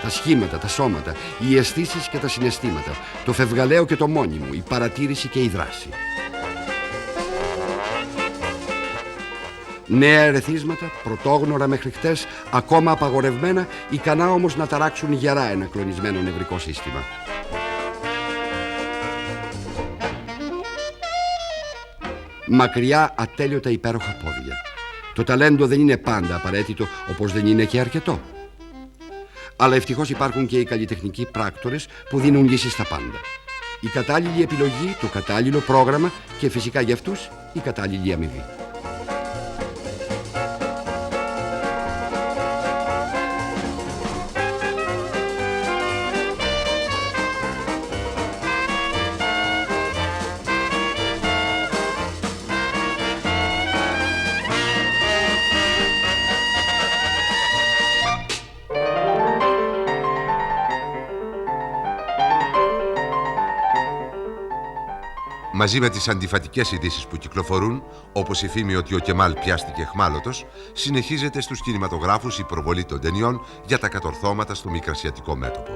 Τα σχήματα, τα σώματα, οι αισθήσεις και τα συναισθήματα, το φευγαλαίο και το μόνιμο, η παρατήρηση και η δράση. Νέα ερεθίσματα, πρωτόγνωρα μέχρι χτες, ακόμα απαγορευμένα, ικανά όμως να ταράξουν γερά ένα κλονισμένο νευρικό σύστημα. Μακριά, ατέλειωτα υπέροχα πόδια. Το ταλέντο δεν είναι πάντα απαραίτητο, όπως δεν είναι και αρκετό. Αλλά ευτυχώς υπάρχουν και οι καλλιτεχνικοί πράκτορες που δίνουν λύσεις στα πάντα. Η κατάλληλη επιλογή, το κατάλληλο πρόγραμμα και φυσικά για αυτούς η κατάλληλη αμοιβή. Μαζί με τις αντιφατικές ειδήσεις που κυκλοφορούν, όπως η φήμη ότι ο Κεμάλ πιάστηκε αιχμάλωτος, συνεχίζεται στους κινηματογράφους η προβολή των ταινιών για τα κατορθώματα στο μικρασιατικό μέτωπο.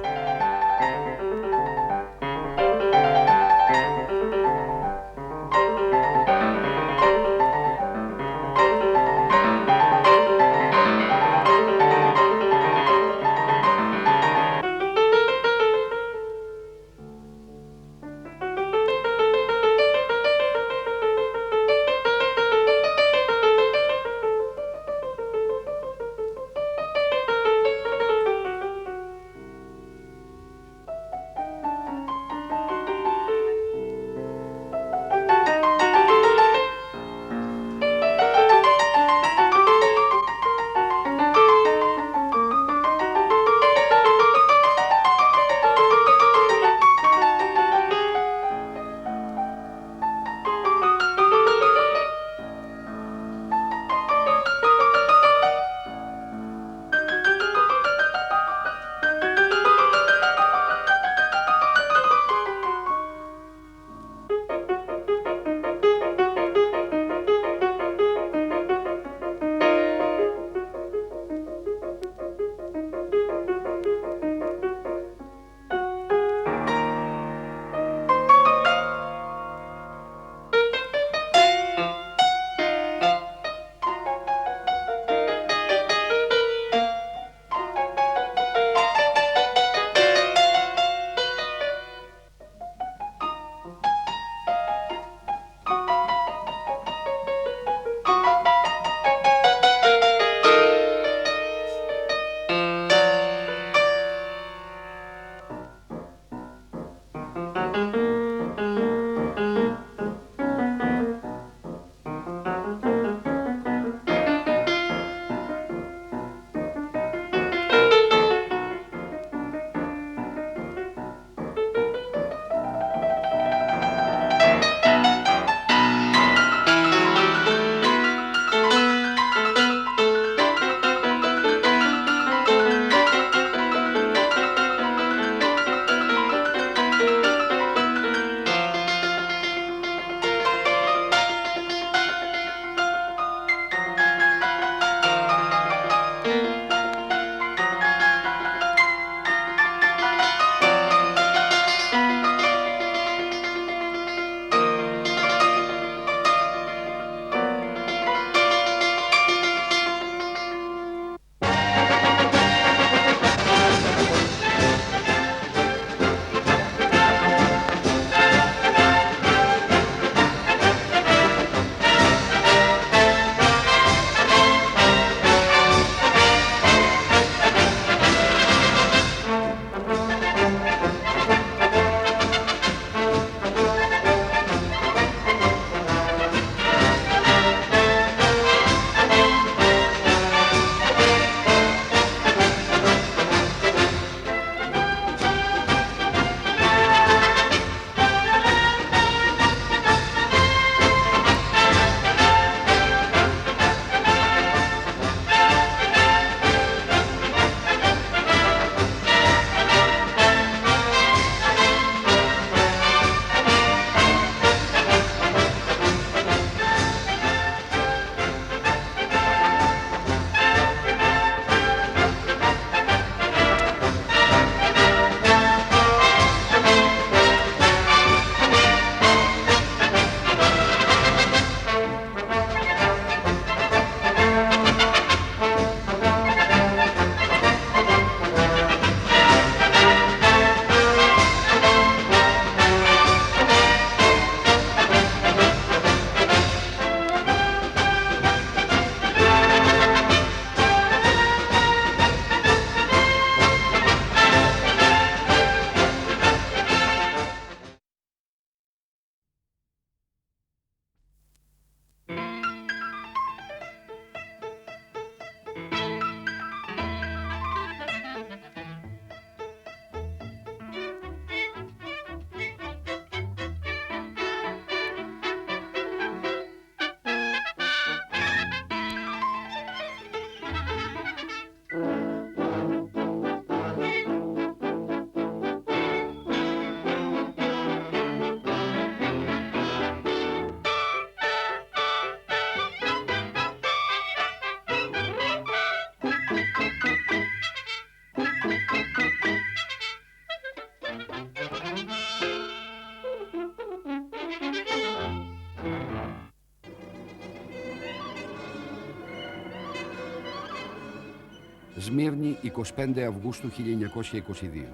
Σμύρνη, 25 Αυγούστου 1922.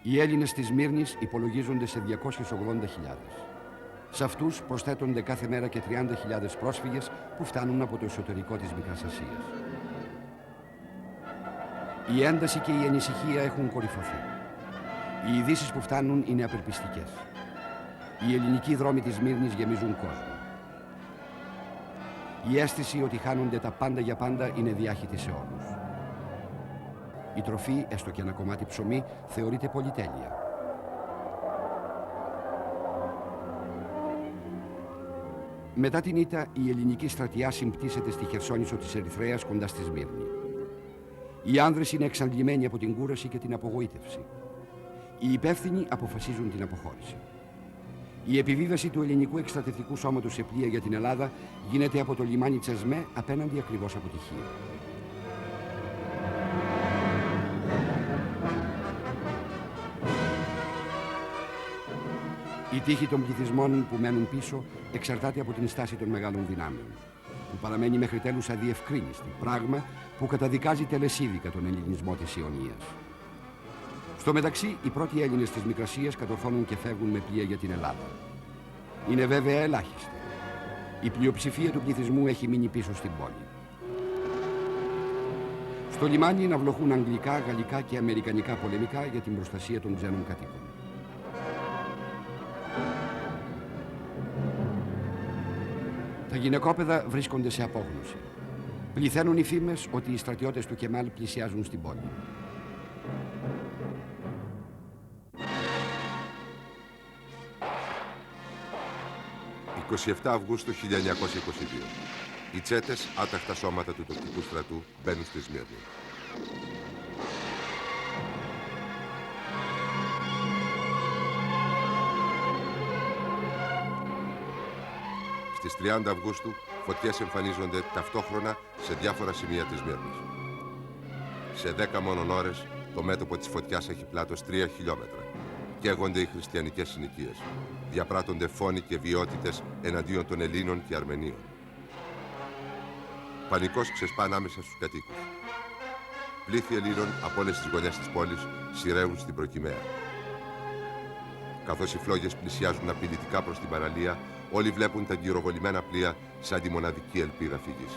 Οι Έλληνες της Σμύρνης υπολογίζονται σε 280.000. Σε αυτούς προσθέτονται κάθε μέρα και 30.000 πρόσφυγες που φτάνουν από το εσωτερικό της Μικράς Ασίας. Η ένταση και η ανησυχία έχουν κορυφωθεί. Οι ειδήσεις που φτάνουν είναι απελπιστικές. Οι ελληνικοί δρόμοι της Σμύρνης γεμίζουν κόσμο. Η αίσθηση ότι χάνονται τα πάντα για πάντα είναι διάχυτη σε όλους. Η τροφή, έστω και ένα κομμάτι ψωμί, θεωρείται πολυτέλεια. Μετά την ήττα, η ελληνική στρατιά συμπτύσσεται στη Χερσόνησο της Ερυθρέας κοντά στη Σμύρνη. Οι άνδρες είναι εξαντλημένοι από την κούραση και την απογοήτευση. Οι υπεύθυνοι αποφασίζουν την αποχώρηση. Η επιβίβαση του ελληνικού εκστρατευτικού σώματος σε πλοία για την Ελλάδα γίνεται από το λιμάνι Τσεσμέ απέναντι ακριβώς αποτυχία. Η τύχη των πληθυσμών που μένουν πίσω εξαρτάται από την στάση των μεγάλων δυνάμεων, που παραμένει μέχρι τέλους αδιευκρίνιστη, πράγμα που καταδικάζει τελεσίδικα τον ελληνισμό της Ιωνίας. Στο μεταξύ, οι πρώτοι Έλληνες της Μικρασίας κατορθώνουν και φεύγουν με πλοία για την Ελλάδα. Είναι βέβαια ελάχιστοι. Η πλειοψηφία του πληθυσμού έχει μείνει πίσω στην πόλη. Στο λιμάνι ναυλοχούν αγγλικά, γαλλικά και αμερικανικά πολεμικά για την προστασία των ξένων κατοίκων. Τα γυναικόπαιδα βρίσκονται σε απόγνωση. Πληθαίνουν οι φήμες ότι οι στρατιώτες του Κεμάλ πλησιάζουν στην πόλη. «27 Αυγούστου 1922. Οι τσέτες, άταχτα σώματα του τουρκικού στρατού, μπαίνουν στη Σμύρνη. Στις 30 Αυγούστου, φωτιές εμφανίζονται ταυτόχρονα σε διάφορα σημεία της Σμύρνης. Σε 10 μόνον ώρες, το μέτωπο της φωτιάς έχει πλάτος 3 χιλιόμετρα. Καίγονται οι χριστιανικές συνοικίες. Διαπράττονται φόνοι και βιότητες εναντίον των Ελλήνων και Αρμενίων. Πανικός ξεσπά ανάμεσα στους κατοίκους. Πλήθη Ελλήνων από όλες τις γωνιές της πόλης σειραίουν στην Προκυμαία. Καθώς οι φλόγες πλησιάζουν απειλητικά προς την παραλία, όλοι βλέπουν τα γυροβολημένα πλοία σαν τη μοναδική ελπίδα φυγής.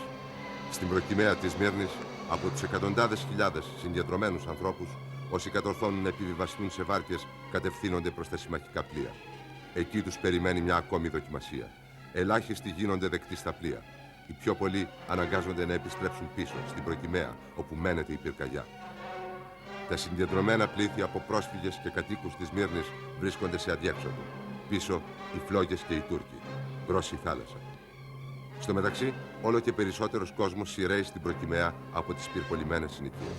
Στην Προκυμαία της Σμύρνης, από τους εκατοντάδες χιλιάδες συγκεντρωμένους ανθρώπους, όσοι κατορθώνουν να επιβιβαστούν σε βάρκες, κατευθύνονται προς τα συμμαχικά πλοία. Εκεί τους περιμένει μια ακόμη δοκιμασία. Ελάχιστοι γίνονται δεκτοί στα πλοία. Οι πιο πολλοί αναγκάζονται να επιστρέψουν πίσω, στην Προκυμαία, όπου μένεται η πυρκαγιά. Τα συγκεντρωμένα πλήθη από πρόσφυγες και κατοίκους της Σμύρνης βρίσκονται σε αδιέξοδο. Πίσω οι φλόγες και οι Τούρκοι. Μπρος η θάλασσα. Στο μεταξύ, όλο και περισσότερος κόσμος σειραίει στην Προκυμαία από τις πυρπολιμένες συνοικίες.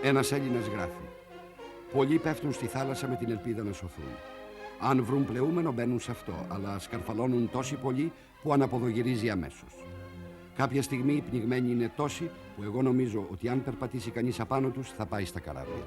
Ένας Έλληνας γράφει: «Πολλοί πέφτουν στη θάλασσα με την ελπίδα να σωθούν. Αν βρουν πλεούμενο μπαίνουν σε αυτό, αλλά σκαρφαλώνουν τόσοι πολλοί που αναποδογυρίζει αμέσως. Κάποια στιγμή οι πνιγμένοι είναι τόσοι που εγώ νομίζω ότι αν περπατήσει κανείς απάνω τους θα πάει στα καράβια».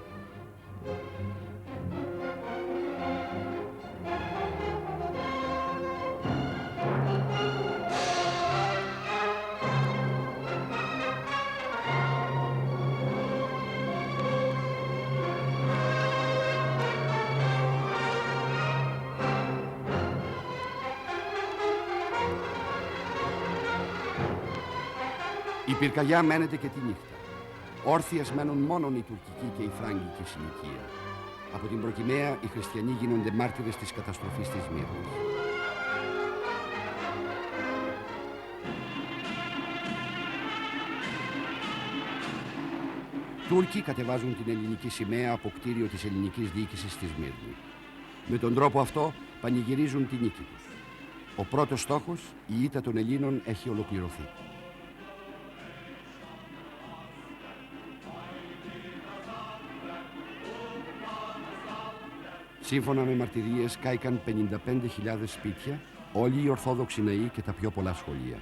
Η πυρκαγιά μένεται και τη νύχτα. Όρθιες μένουν μόνον η τουρκική και η φράγκικη συνοικία. Από την Προκυμαία οι χριστιανοί γίνονται μάρτυρες της καταστροφής της Σμύρνης. Τούρκοι κατεβάζουν την ελληνική σημαία από κτίριο της ελληνικής διοίκησης στη Σμύρνη. Με τον τρόπο αυτό πανηγυρίζουν τη νίκη τους. Ο πρώτος στόχος, η ήττα των Ελλήνων, έχει ολοκληρωθεί. Σύμφωνα με μαρτυρίες, κάηκαν 55.000 σπίτια, όλοι οι Ορθόδοξοι ναοί και τα πιο πολλά σχολεία.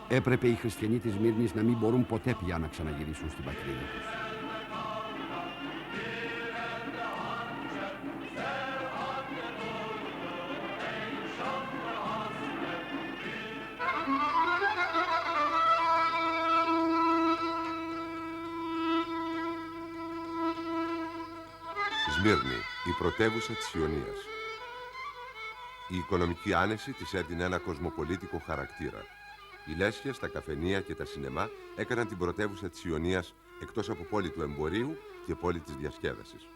Έπρεπε οι χριστιανοί της Σμύρνης να μην μπορούν ποτέ πια να ξαναγυρίσουν στην πατρίδα τους. Σμύρνη, η πρωτεύουσα της Ιωνίας. Η οικονομική άνεση της έδινε ένα κοσμοπολίτικο χαρακτήρα. Οι λέσχες, τα καφενεία και τα σινεμά έκαναν την πρωτεύουσα της Ιωνίας εκτός από πόλη του εμπορίου και πόλη της διασκέδασης.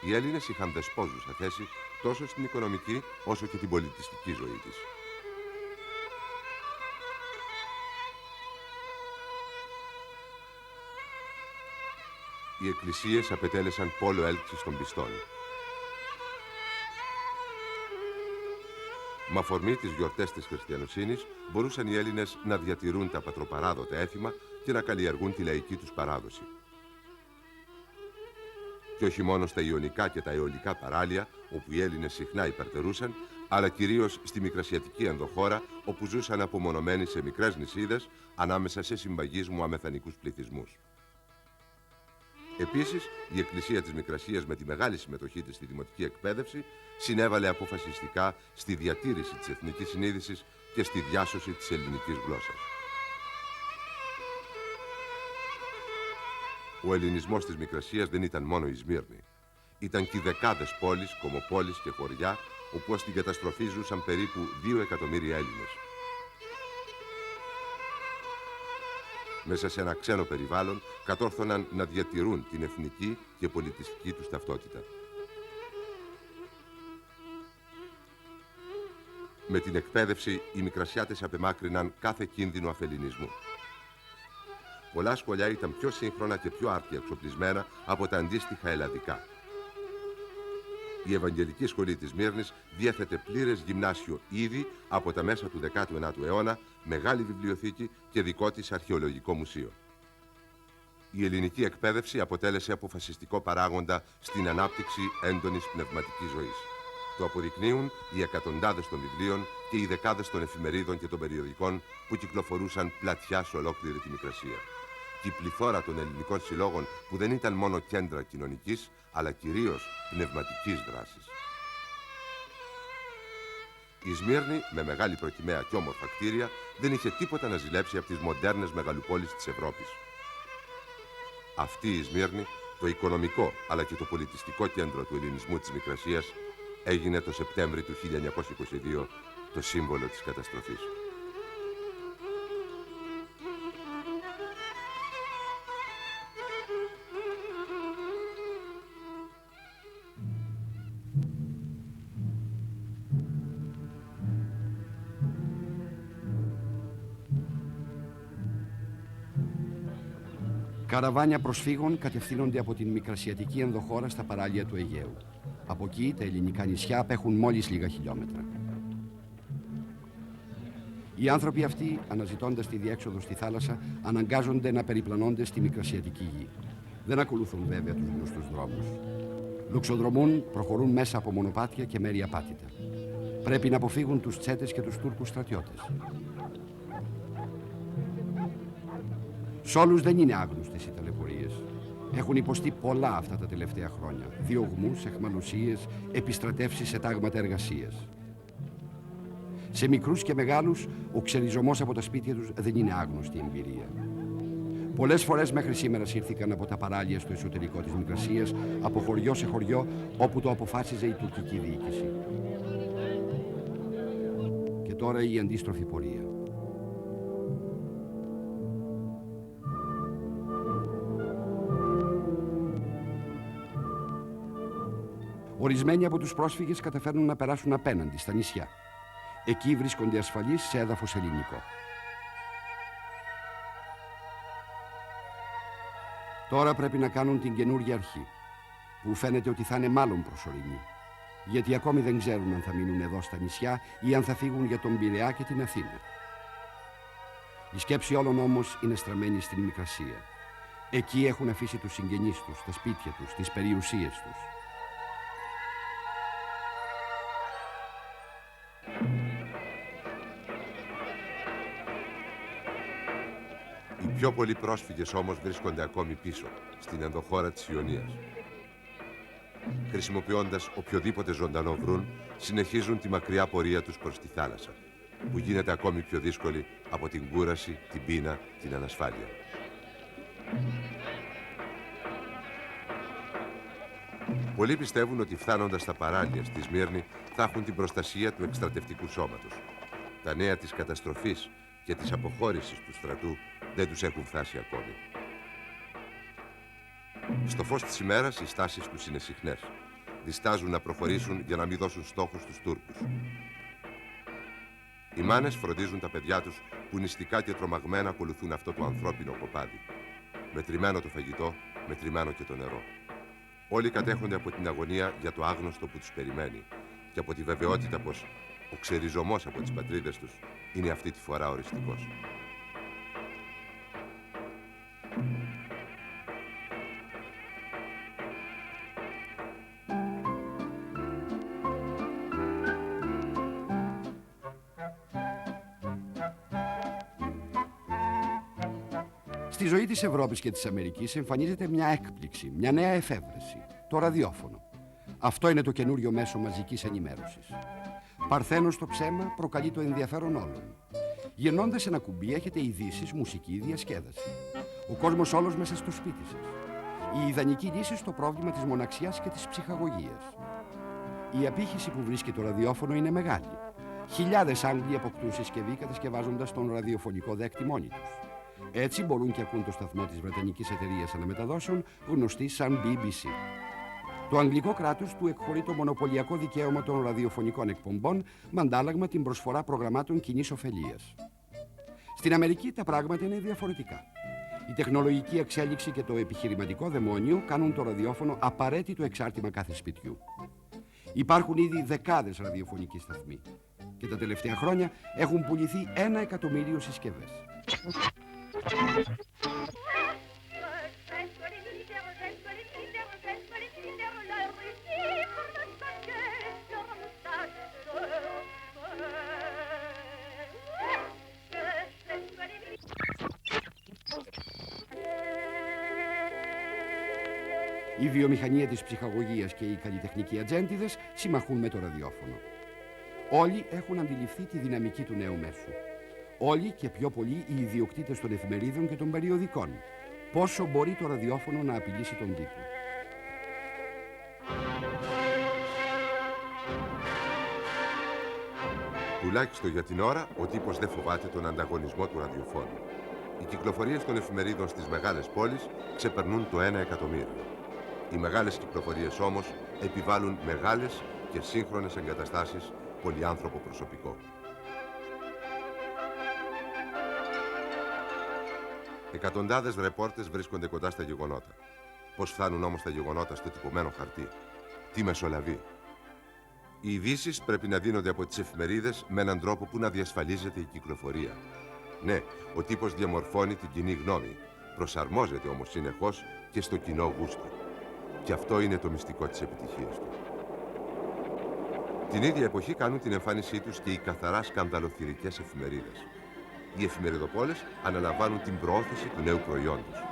Οι Έλληνες είχαν δεσπόζουσα θέση τόσο στην οικονομική όσο και την πολιτιστική ζωή της. Οι εκκλησίες απετέλεσαν πόλο έλξης των πιστών. Με αφορμή τις γιορτές της χριστιανοσύνης μπορούσαν οι Έλληνες να διατηρούν τα πατροπαράδοτα έθιμα και να καλλιεργούν τη λαϊκή τους παράδοση. Και όχι μόνο στα Ιωνικά και τα Αιωλικά παράλια, όπου οι Έλληνες συχνά υπερτερούσαν, αλλά κυρίως στη Μικρασιατική ενδοχώρα, όπου ζούσαν απομονωμένοι σε μικρές νησίδες ανάμεσα σε συμπαγείς αμεθανικούς πληθυσμούς. Επίσης, η Εκκλησία της Μικρασίας με τη μεγάλη συμμετοχή της στη δημοτική εκπαίδευση συνέβαλε αποφασιστικά στη διατήρηση της εθνικής συνείδησης και στη διάσωση της ελληνικής γλώσσας. Ο ελληνισμός της Μικρασίας δεν ήταν μόνο η Σμύρνη. Ήταν και οι δεκάδες πόλεις, κομμοπόλεις και χωριά, όπου ως την καταστροφή ζούσαν περίπου 2 εκατομμύρια Έλληνες. Μέσα σε ένα ξένο περιβάλλον κατόρθωναν να διατηρούν την εθνική και πολιτιστική τους ταυτότητα. Με την εκπαίδευση, οι Μικρασιάτες απεμάκρυναν κάθε κίνδυνο αφελληνισμού. Πολλά σχολιά ήταν πιο σύγχρονα και πιο άρτια εξοπλισμένα από τα αντίστοιχα ελλαδικά. Η Ευαγγελική Σχολή της Σμύρνης διέθετε πλήρες γυμνάσιο ήδη από τα μέσα του 19ου αιώνα, μεγάλη βιβλιοθήκη και δικό της αρχαιολογικό μουσείο. Η ελληνική εκπαίδευση αποτέλεσε αποφασιστικό παράγοντα στην ανάπτυξη έντονης πνευματικής ζωής. Το αποδεικνύουν οι εκατοντάδες των βιβλίων και οι δεκάδες των εφημερίδων και των περιοδικών που κυκλοφορούσαν πλατιά σε ολόκληρη τη Μικρασία. Και η πληθώρα των ελληνικών συλλόγων που δεν ήταν μόνο κέντρα κοινωνικής, αλλά κυρίως πνευματικής δράσης. Η Σμύρνη, με μεγάλη προκυμαία και όμορφα κτίρια, δεν είχε τίποτα να ζηλέψει από τις μοντέρνες μεγαλοπόλεις της Ευρώπης. Αυτή η Σμύρνη, το οικονομικό αλλά και το πολιτιστικό κέντρο του ελληνισμού της Μικρασίας, έγινε το Σεπτέμβρη του 1922 το σύμβολο της καταστροφής. Καραβάνια προσφύγων κατευθύνονται από την Μικρασιατική ενδοχώρα στα παράλια του Αιγαίου. Από εκεί τα ελληνικά νησιά απέχουν μόλις λίγα χιλιόμετρα. Οι άνθρωποι αυτοί, αναζητώντας τη διέξοδο στη θάλασσα, αναγκάζονται να περιπλανώνται στη Μικρασιατική γη. Δεν ακολουθούν βέβαια τους γνωστούς δρόμους. Λουξοδρομούν, προχωρούν μέσα από μονοπάτια και μέρη απάτητα. Πρέπει να αποφύγουν τους Τσέτες και τους Τούρκους στρατιώτες. Σ' όλους δεν είναι άγνωστες οι ταλαιπωρίες. Έχουν υποστεί πολλά αυτά τα τελευταία χρόνια. Διωγμούς, αιχμαλωσίες, επιστρατεύσεις σε τάγματα εργασίας. Σε μικρούς και μεγάλους, ο ξεριζωμός από τα σπίτια τους δεν είναι άγνωστη εμπειρία. Πολλές φορές μέχρι σήμερα σύρθηκαν από τα παράλια στο εσωτερικό της Μικρασίας, από χωριό σε χωριό, όπου το αποφάσιζε η τουρκική διοίκηση. Και τώρα η αντίστροφη πορεία. Ορισμένοι από τους πρόσφυγες καταφέρνουν να περάσουν απέναντι στα νησιά. Εκεί βρίσκονται ασφαλείς σε έδαφος ελληνικό. Τώρα πρέπει να κάνουν την καινούργια αρχή, που φαίνεται ότι θα είναι μάλλον προσωρινή, γιατί ακόμη δεν ξέρουν αν θα μείνουν εδώ στα νησιά ή αν θα φύγουν για τον Πειραιά και την Αθήνα. Η σκέψη όλων όμως είναι στραμμένη στην Μικρασία. Εκεί έχουν αφήσει τους συγγενείς τους, τα σπίτια τους, τις περιουσίες τους. Οι πιο πολλοί πρόσφυγες όμως βρίσκονται ακόμη πίσω, στην ενδοχώρα της Ιωνίας. Χρησιμοποιώντας οποιοδήποτε ζωντανό βρουν, συνεχίζουν τη μακριά πορεία τους προς τη θάλασσα, που γίνεται ακόμη πιο δύσκολη από την κούραση, την πείνα, την ανασφάλεια. Πολλοί πιστεύουν ότι φτάνοντας στα παράλια στη Σμύρνη θα έχουν την προστασία του εκστρατευτικού σώματος. Τα νέα της καταστροφής και της αποχώρησης του στρατού δεν τους έχουν φτάσει ακόμη. Στο φως της ημέρας οι στάσεις τους είναι συχνές. Διστάζουν να προχωρήσουν για να μην δώσουν στόχους στους Τούρκους. Οι μάνες φροντίζουν τα παιδιά τους που νηστικά και τρομαγμένα ακολουθούν αυτό το ανθρώπινο κοπάδι. Μετρημένο το φαγητό, μετρημένο και το νερό. Όλοι κατέχονται από την αγωνία για το άγνωστο που τους περιμένει και από τη βεβαιότητα πως ο ξεριζωμός από τις πατρίδες τους είναι αυτή τη φορά οριστικός. Στη ζωή της Ευρώπης και της Αμερικής εμφανίζεται μια έκπληξη, μια νέα εφεύρεση, το ραδιόφωνο. Αυτό είναι το καινούριο μέσο μαζικής ενημέρωσης. Παρθένο στο ψέμα προκαλεί το ενδιαφέρον όλων. Γυρνώντας ένα κουμπί έχετε ειδήσεις, μουσική, διασκέδαση. Ο κόσμος όλος μέσα στο σπίτι σας. Η ιδανική λύση στο πρόβλημα της μοναξιάς και της ψυχαγωγίας. Η απήχηση που βρίσκει το ραδιόφωνο είναι μεγάλη. Χιλιάδες Άγγλοι αποκτούν συσκευή κατασκευάζοντας τον ραδιοφωνικό δέκτη μόνοι τους. Έτσι μπορούν και ακούν το σταθμό της Βρετανικής Εταιρείας Αναμεταδόσεων, γνωστή σαν BBC. Το αγγλικό κράτος του εκχωρεί το μονοπωλιακό δικαίωμα των ραδιοφωνικών εκπομπών με αντάλλαγμα την προσφορά προγραμμάτων κοινής ωφελίας. Στην Αμερική τα πράγματα είναι διαφορετικά. Η τεχνολογική εξέλιξη και το επιχειρηματικό δαιμόνιο κάνουν το ραδιόφωνο απαραίτητο εξάρτημα κάθε σπιτιού. Υπάρχουν ήδη δεκάδες ραδιοφωνικοί σταθμοί και τα τελευταία χρόνια έχουν πουληθεί 1 εκατομμύριο συσκευές. Η βιομηχανία της ψυχαγωγίας και οι καλλιτεχνικοί ατζέντιδες συμμαχούν με το ραδιόφωνο. Όλοι έχουν αντιληφθεί τη δυναμική του νέου μέσου. Όλοι και πιο πολλοί οι ιδιοκτήτες των εφημερίδων και των περιοδικών. Πόσο μπορεί το ραδιόφωνο να απειλήσει τον τύπο. Τουλάχιστον για την ώρα, ο τύπος δεν φοβάται τον ανταγωνισμό του ραδιοφώνου. Οι κυκλοφορίες των εφημερίδων στις μεγάλες πόλεις ξεπερνούν το 1 εκατομμύριο. Οι μεγάλες κυκλοφορίες όμως επιβάλλουν μεγάλες και σύγχρονες εγκαταστάσεις, πολυάνθρωπο προσωπικό. Εκατοντάδες ρεπόρτες βρίσκονται κοντά στα γεγονότα. Πώς φτάνουν όμως τα γεγονότα στο τυπωμένο χαρτί? Τι μεσολαβεί? Οι ειδήσεις πρέπει να δίνονται από τις εφημερίδες με έναν τρόπο που να διασφαλίζεται η κυκλοφορία. Ναι, ο τύπος διαμορφώνει την κοινή γνώμη. Προσαρμόζεται όμως συνεχώς και στο κοινό γούστο. Και αυτό είναι το μυστικό της επιτυχίας του. Την ίδια εποχή κάνουν την εμφάνισή τους και οι καθαρά σκανδαλοθυρικές εφημερίδες. Οι εφημεριδοπόλες αναλαμβάνουν την προώθηση του νέου προϊόντος.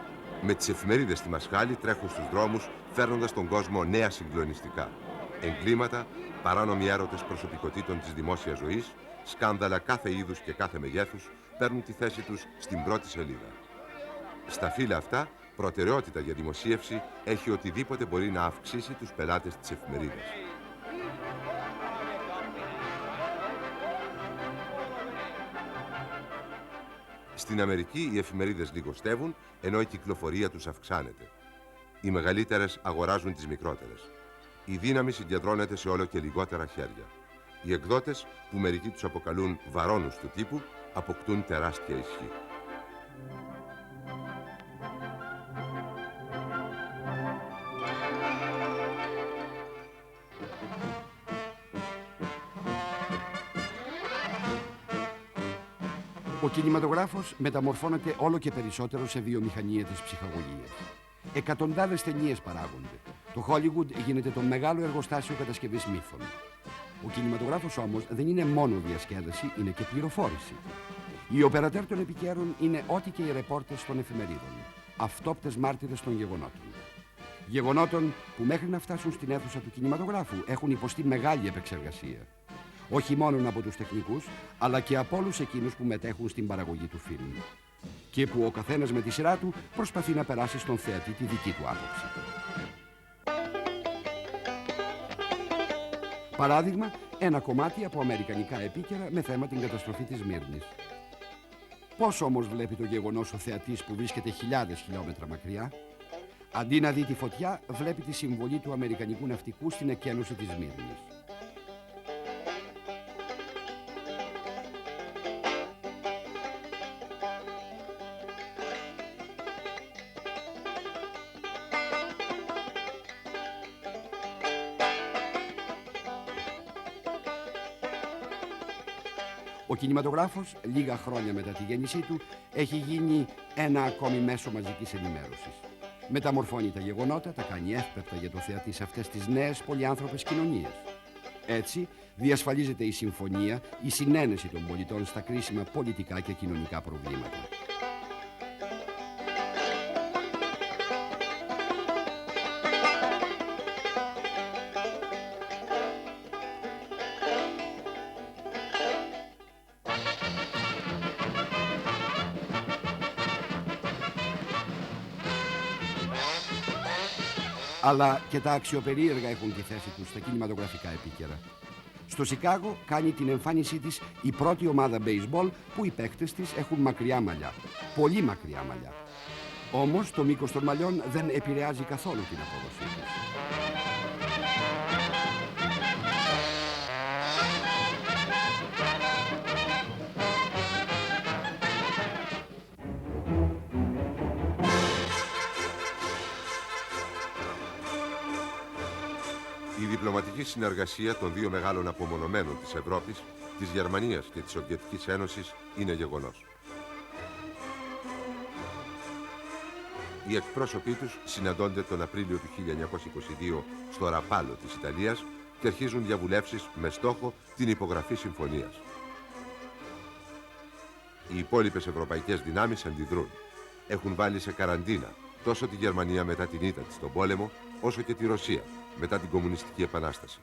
Με τις εφημερίδες στη μασχάλη τρέχουν στους δρόμους, φέρνοντας τον κόσμο νέα συγκλονιστικά. Εγκλήματα, παράνομοι έρωτες προσωπικότητων της δημόσιας ζωής, σκάνδαλα κάθε είδους και κάθε μεγέθους παίρνουν τη θέση τους στην πρώτη σελίδα. Στα φύλλα αυτά, προτεραιότητα για δημοσίευση έχει οτιδήποτε μπορεί να αυξήσει τους πελάτες της εφημερίδας. Στην Αμερική οι εφημερίδες λιγοστεύουν, ενώ η κυκλοφορία τους αυξάνεται. Οι μεγαλύτερες αγοράζουν τις μικρότερες. Η δύναμη συγκεντρώνεται σε όλο και λιγότερα χέρια. Οι εκδότες, που μερικοί τους αποκαλούν βαρώνους του τύπου, αποκτούν τεράστια ισχύ. Ο κινηματογράφος μεταμορφώνεται όλο και περισσότερο σε βιομηχανία της ψυχαγωγίας. Εκατοντάδες ταινίες παράγονται. Το Hollywood γίνεται το μεγάλο εργοστάσιο κατασκευής μύθων. Ο κινηματογράφος όμως δεν είναι μόνο διασκέδαση, είναι και πληροφόρηση. Οι οπερατέρ των επικαίρων είναι ό,τι και οι ρεπόρτες των εφημερίδων. Αυτόπτες μάρτυρες των γεγονότων. Γεγονότων που μέχρι να φτάσουν στην αίθουσα του κινηματογράφου έχουν υποστεί μεγάλη επεξεργασία. Όχι μόνο από τους τεχνικούς, αλλά και από όλους εκείνους που μετέχουν στην παραγωγή του φιλμ. και που ο καθένας με τη σειρά του προσπαθεί να περάσει στον θεατή τη δική του άποψη. Παράδειγμα, ένα κομμάτι από αμερικανικά επίκαιρα με θέμα την καταστροφή της Μύρνης. Πώς όμως βλέπει το γεγονός ο θεατής που βρίσκεται χιλιάδες χιλιόμετρα μακριά? Αντί να δει τη φωτιά, βλέπει τη συμβολή του αμερικανικού ναυτικού στην εκένωση της Μύρνης. Ο κινηματογράφος, λίγα χρόνια μετά τη γέννησή του, έχει γίνει ένα ακόμη μέσο μαζικής ενημέρωσης. Μεταμορφώνει τα γεγονότα, τα κάνει εύπεπτα για το θεατή σε αυτές τις νέες πολυάνθρωπες κοινωνίες. Έτσι, διασφαλίζεται η συμφωνία, η συνένεση των πολιτών στα κρίσιμα πολιτικά και κοινωνικά προβλήματα. Αλλά και τα αξιοπερίεργα έχουν τη θέση τους στα κινηματογραφικά επίκαιρα. Στο Σικάγο κάνει την εμφάνισή της η πρώτη ομάδα baseball που οι παίκτες της έχουν μακριά μαλλιά. Πολύ μακριά μαλλιά. Όμως το μήκος των μαλλιών δεν επηρεάζει καθόλου την απόδοσή της. Η διπλωματική συνεργασία των δύο μεγάλων απομονωμένων της Ευρώπης, της Γερμανίας και της Σοβιετικής Ένωσης, είναι γεγονός. Οι εκπρόσωποι τους συναντώνται τον Απρίλιο του 1922 στο Ραπάλο της Ιταλίας και αρχίζουν διαβουλεύσεις με στόχο την υπογραφή συμφωνίας. Οι υπόλοιπες ευρωπαϊκές δυνάμεις αντιδρούν. Έχουν βάλει σε καραντίνα τόσο τη Γερμανία μετά την ήττα της στον πόλεμο, όσο και τη Ρωσία μετά την Κομμουνιστική Επανάσταση.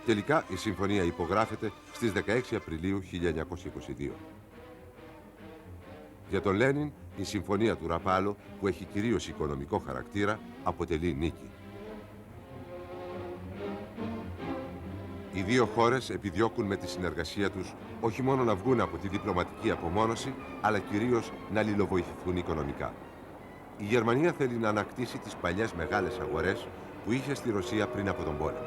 Τελικά η συμφωνία υπογράφεται στις 16 Απριλίου 1922. Για τον Λένιν, η συμφωνία του Ραπάλο, που έχει κυρίως οικονομικό χαρακτήρα, αποτελεί νίκη. Οι δύο χώρες επιδιώκουν με τη συνεργασία τους όχι μόνο να βγουν από τη διπλωματική απομόνωση, αλλά κυρίως να αλληλοβοηθηθούν οικονομικά. Η Γερμανία θέλει να ανακτήσει τις παλιές μεγάλες αγορές που είχε στη Ρωσία πριν από τον πόλεμο.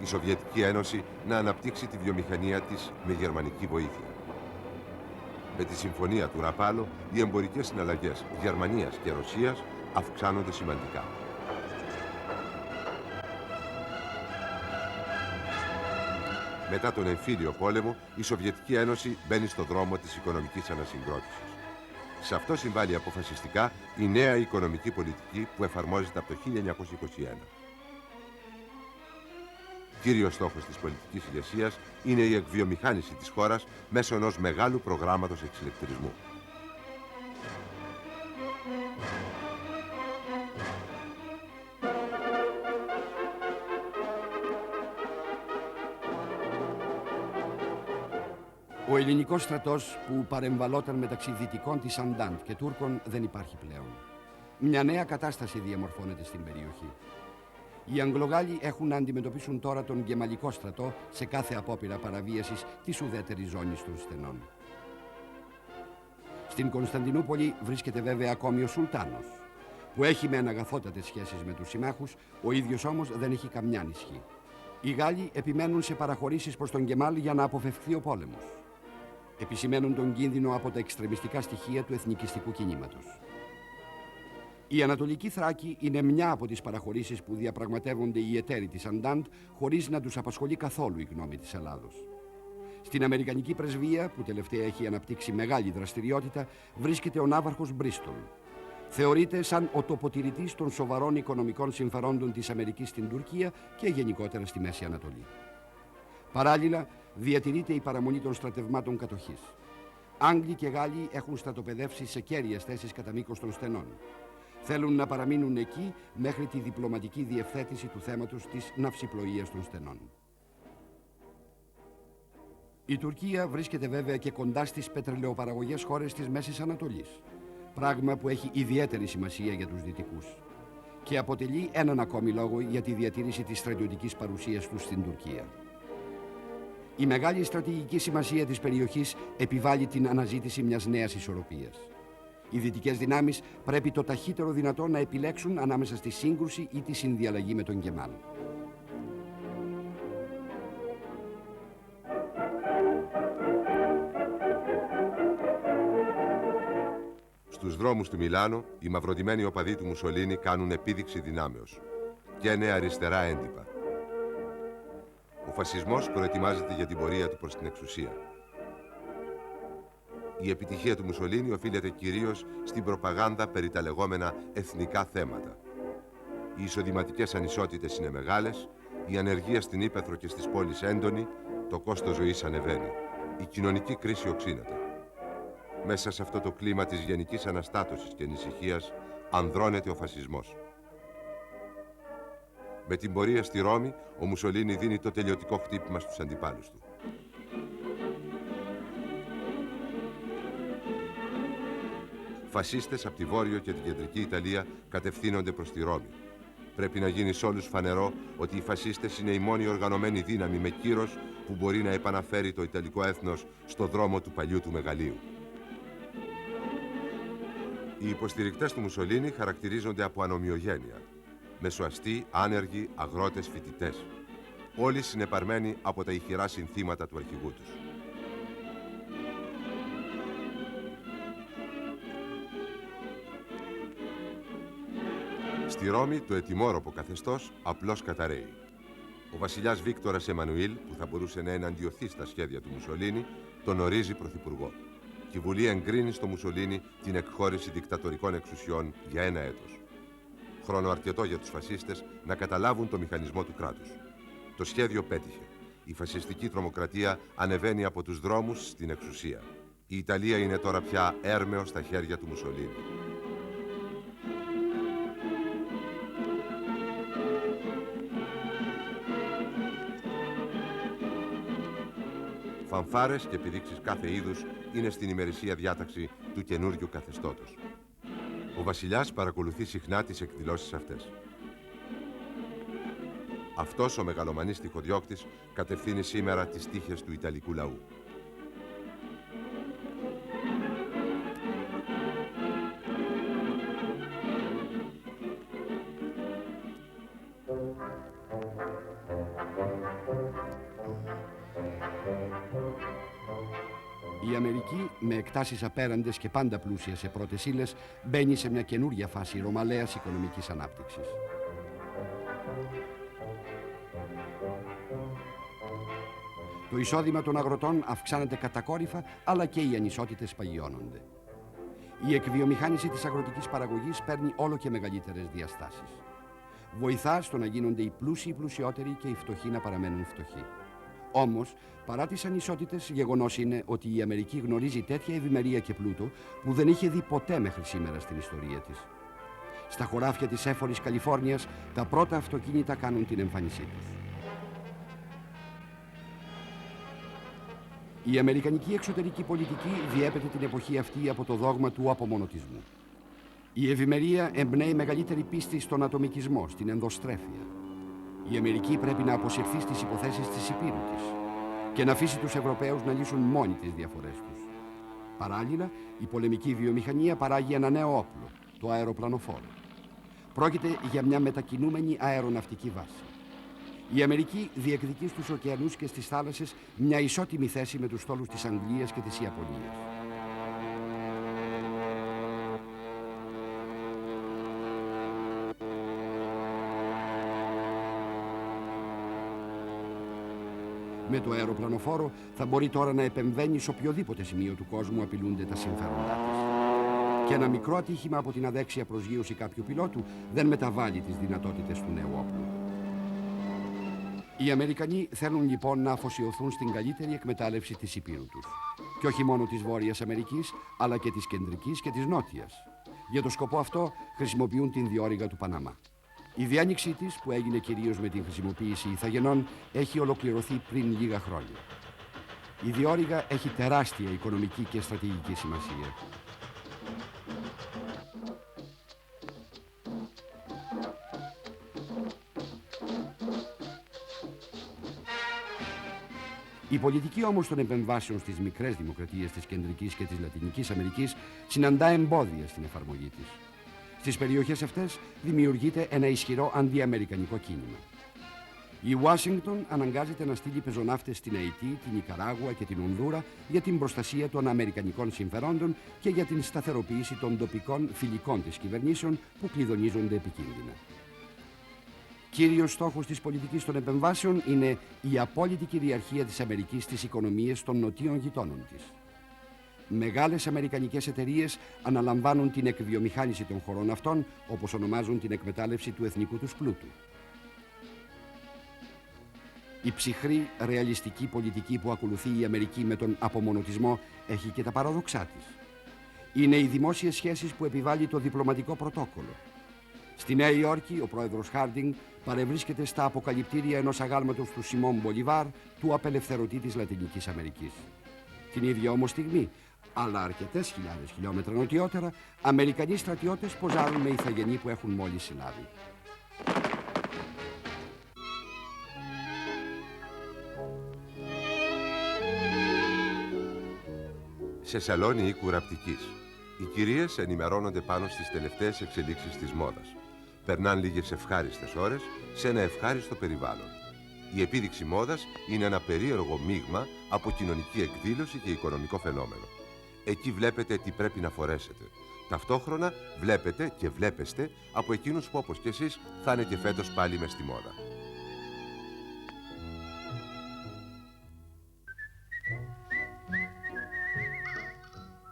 Η Σοβιετική Ένωση να αναπτύξει τη βιομηχανία της με γερμανική βοήθεια. Με τη συμφωνία του Ραπάλο, οι εμπορικές συναλλαγές Γερμανίας και Ρωσίας αυξάνονται σημαντικά. Μετά τον εμφύλιο πόλεμο, η Σοβιετική Ένωση μπαίνει στο δρόμο της οικονομικής ανασυγκρότησης. Σε αυτό συμβάλλει αποφασιστικά η νέα οικονομική πολιτική που εφαρμόζεται από το 1921. Κύριος στόχος της πολιτικής ηγεσίας είναι η εκβιομηχάνηση της χώρας μέσω ενός μεγάλου προγράμματος εξηλεκτρισμού. Ο ελληνικός στρατός που παρεμβαλόταν μεταξύ δυτικών της Αντάντ και Τούρκων δεν υπάρχει πλέον. Μια νέα κατάσταση διαμορφώνεται στην περιοχή. Οι Αγγλογάλοι έχουν να αντιμετωπίσουν τώρα τον Γκεμαλικό στρατό σε κάθε απόπειρα παραβίασης της ουδέτερης ζώνης των στενών. Στην Κωνσταντινούπολη βρίσκεται βέβαια ακόμη ο Σουλτάνος, που έχει μεν αγαθότατες σχέσεις με τους συμμάχους, ο ίδιος όμως δεν έχει καμιά νησχή. Οι Γάλλοι επιμένουν σε παραχωρήσεις προς τον Γκεμάλ για να αποφευχθεί ο πόλεμος. Επισημαίνουν τον κίνδυνο από τα εξτρεμιστικά στοιχεία του εθνικιστικού κινήματος. Η Ανατολική Θράκη είναι μια από τις παραχωρήσεις που διαπραγματεύονται οι εταίροι της Αντάντ χωρίς να τους απασχολεί καθόλου η γνώμη της Ελλάδος. Στην Αμερικανική πρεσβεία, που τελευταία έχει αναπτύξει μεγάλη δραστηριότητα, βρίσκεται ο ναύαρχος Μπρίστολ. Θεωρείται σαν ο τοποτηρητής των σοβαρών οικονομικών συμφερόντων της Αμερικής στην Τουρκία και γενικότερα στη Μέση Ανατολή. Παράλληλα, διατηρείται η παραμονή των στρατευμάτων κατοχής. Άγγλοι και Γάλλοι έχουν στρατοπεδεύσει σε κέρυες θέσεις κατά μήκος των στενών. Θέλουν να παραμείνουν εκεί μέχρι τη διπλωματική διευθέτηση του θέματος της ναυσιπλοείας των στενών. Η Τουρκία βρίσκεται βέβαια και κοντά στις πετρελαιοπαραγωγές χώρες της Μέσης Ανατολής. πράγμα που έχει ιδιαίτερη σημασία για τους Δυτικούς και αποτελεί έναν ακόμη λόγο για τη διατήρηση της στρατιωτικής παρουσίας τους στην Τουρκία. Η μεγάλη στρατηγική σημασία της περιοχής επιβάλλει την αναζήτηση μιας νέας ισορροπίας. Οι δυτικές δυνάμεις πρέπει το ταχύτερο δυνατό να επιλέξουν ανάμεσα στη σύγκρουση ή τη συνδιαλλαγή με τον Κεμάλ. Στους δρόμους του Μιλάνο, οι μαυροντημένοι οπαδοί του Μουσολίνη κάνουν επίδειξη δυνάμεως. Καίνε αριστερά έντυπα. Ο φασισμός προετοιμάζεται για την πορεία του προς την εξουσία. Η επιτυχία του Μουσολίνη οφείλεται κυρίως στην προπαγάνδα περί τα λεγόμενα εθνικά θέματα. Οι εισοδηματικές ανισότητες είναι μεγάλες, η ανεργία στην ύπαιθρο και στις πόλεις έντονη, το κόστος ζωής ανεβαίνει. Η κοινωνική κρίση οξύνεται. Μέσα σε αυτό το κλίμα της γενικής αναστάτωσης και ανησυχίας ανδρώνεται ο φασισμός. Με την πορεία στη Ρώμη, ο Μουσολίνη δίνει το τελειωτικό χτύπημα στους αντιπάλους του. Φασίστες από τη Βόρειο και την Κεντρική Ιταλία κατευθύνονται προς τη Ρώμη. Πρέπει να γίνει σε όλους φανερό ότι οι φασίστες είναι η μόνη οργανωμένη δύναμη με κύρος που μπορεί να επαναφέρει το Ιταλικό έθνος στο δρόμο του παλιού του μεγαλείου. Οι υποστηρικτές του Μουσολίνη χαρακτηρίζονται από ανομοιογένεια. Μεσοαστοί, άνεργοι, αγρότες, φοιτητές. Όλοι συνεπαρμένοι από τα ηχηρά συνθήματα του αρχηγού τους. Στη Ρώμη το ετοιμόρροπο καθεστώς απλώς καταραίει. Ο βασιλιάς Βίκτορας Εμμανουήλ, που θα μπορούσε να εναντιωθεί στα σχέδια του Μουσολίνη, τον ορίζει πρωθυπουργό. Και η Βουλή εγκρίνει στο Μουσολίνη την εκχώρηση δικτατορικών εξουσιών για 1 έτος. Χρόνο αρκετό για τους φασίστες να καταλάβουν το μηχανισμό του κράτους. Το σχέδιο πέτυχε. Η φασιστική τρομοκρατία ανεβαίνει από τους δρόμους στην εξουσία. Η Ιταλία είναι τώρα πια έρμεο στα χέρια του Μουσολίνη. Φανφάρες και επιδείξεις κάθε είδους είναι στην ημερησία διάταξη του καινούριου καθεστώτος. Ο βασιλιάς παρακολουθεί συχνά τις εκδηλώσεις αυτές. Αυτός ο μεγαλομανής τυχοδιώκτης κατευθύνει σήμερα τις τύχες του Ιταλικού λαού. Η Αμερική, με εκτάσεις απέραντες και πάντα πλούσια σε πρώτες ύλες, μπαίνει σε μια καινούρια φάση ρωμαλαίας οικονομικής ανάπτυξης. Το εισόδημα των αγροτών αυξάνεται κατακόρυφα, αλλά και οι ανισότητες παγιώνονται. Η εκβιομηχάνηση της αγροτικής παραγωγής παίρνει όλο και μεγαλύτερες διαστάσεις. Βοηθά στο να γίνονται οι πλούσιοι πλουσιότεροι και οι φτωχοί να παραμένουν φτωχοί. Όμως, παρά τις ανισότητες, γεγονός είναι ότι η Αμερική γνωρίζει τέτοια ευημερία και πλούτο που δεν είχε δει ποτέ μέχρι σήμερα στην ιστορία της. Στα χωράφια της έφορης Καλιφόρνιας, τα πρώτα αυτοκίνητα κάνουν την εμφάνισή τους. Η αμερικανική εξωτερική πολιτική διέπεται την εποχή αυτή από το δόγμα του απομονωτισμού. Η ευημερία εμπνέει μεγαλύτερη πίστη στον ατομικισμό, στην ενδοστρέφεια. Η Αμερική πρέπει να αποσυρθεί στις υποθέσεις της υπήρου της και να αφήσει τους Ευρωπαίους να λύσουν μόνοι τις διαφορές τους. Παράλληλα, η πολεμική βιομηχανία παράγει ένα νέο όπλο, το αεροπλανοφόρο. Πρόκειται για μια μετακινούμενη αεροναυτική βάση. Η Αμερική διεκδικεί στους ωκεανούς και στις θάλασσες μια ισότιμη θέση με τους στόλους της Αγγλίας και της Ιαπωνίας. Με το αεροπλανοφόρο θα μπορεί τώρα να επεμβαίνει σε οποιοδήποτε σημείο του κόσμου απειλούνται τα συμφέροντά της. Και ένα μικρό ατύχημα από την αδέξια προσγείωση κάποιου πιλότου δεν μεταβάλλει τις δυνατότητες του νέου όπλου. Οι Αμερικανοί θέλουν λοιπόν να αφοσιωθούν στην καλύτερη εκμετάλλευση της υπήρου τους. Και όχι μόνο της Βόρειας Αμερικής, αλλά και της Κεντρικής και της Νότιας. Για το σκοπό αυτό χρησιμοποιούν την διόρυγα του Παναμά. Η διάνοιξή της, που έγινε κυρίως με την χρησιμοποίηση ηθαγενών, έχει ολοκληρωθεί πριν λίγα χρόνια. Η διόρυγα έχει τεράστια οικονομική και στρατηγική σημασία. Η πολιτική όμως των επεμβάσεων στις μικρές δημοκρατίες της Κεντρικής και της Λατινικής Αμερικής συναντά εμπόδια στην εφαρμογή της. Στις περιοχές αυτές δημιουργείται ένα ισχυρό αντιαμερικανικό κίνημα. Η Ουάσιγκτον αναγκάζεται να στείλει πεζοναύτες στην Αϊτή, την Νικαράγουα και την Ονδούρα για την προστασία των αμερικανικών συμφερόντων και για την σταθεροποίηση των τοπικών φιλικών της κυβερνήσεων που κλειδονίζονται επικίνδυνα. Κύριος στόχος της πολιτικής των επεμβάσεων είναι η απόλυτη κυριαρχία της Αμερικής στις οικονομίες των νοτίων γειτόνων της. Μεγάλες αμερικανικές εταιρείες αναλαμβάνουν την εκβιομηχάνηση των χωρών αυτών, όπως ονομάζουν την εκμετάλλευση του εθνικού τους πλούτου. Η ψυχρή, ρεαλιστική πολιτική που ακολουθεί η Αμερική με τον απομονωτισμό έχει και τα παράδοξά της. Είναι οι δημόσιες σχέσεις που επιβάλλει το διπλωματικό πρωτόκολλο. Στη Νέα Υόρκη, ο πρόεδρος Χάρντινγκ παρευρίσκεται στα αποκαλυπτήρια ενός αγάλματος του Σιμών Μπολιβάρ, του απελευθερωτή της Λατινικής Αμερικής. Την ίδια όμως στιγμή, αλλά αρκετές χιλιάδες χιλιόμετρα νοτιότερα, Αμερικανοί στρατιώτες ποζάρουν με ηθαγενή που έχουν μόλις συλλάβει. Σε σαλόνι οίκου ραπτικής, οι κυρίες ενημερώνονται πάνω στις τελευταίες εξελίξεις της μόδας. Περνάν λίγες ευχάριστες ώρες σε ένα ευχάριστο περιβάλλον. Η επίδειξη μόδας είναι ένα περίεργο μείγμα από κοινωνική εκδήλωση και οικονομικό φαινόμενο. Εκεί βλέπετε τι πρέπει να φορέσετε. Ταυτόχρονα βλέπετε και βλέπεστε από εκείνους που όπως και εσείς θα είναι και φέτος πάλι μες στη μόδα.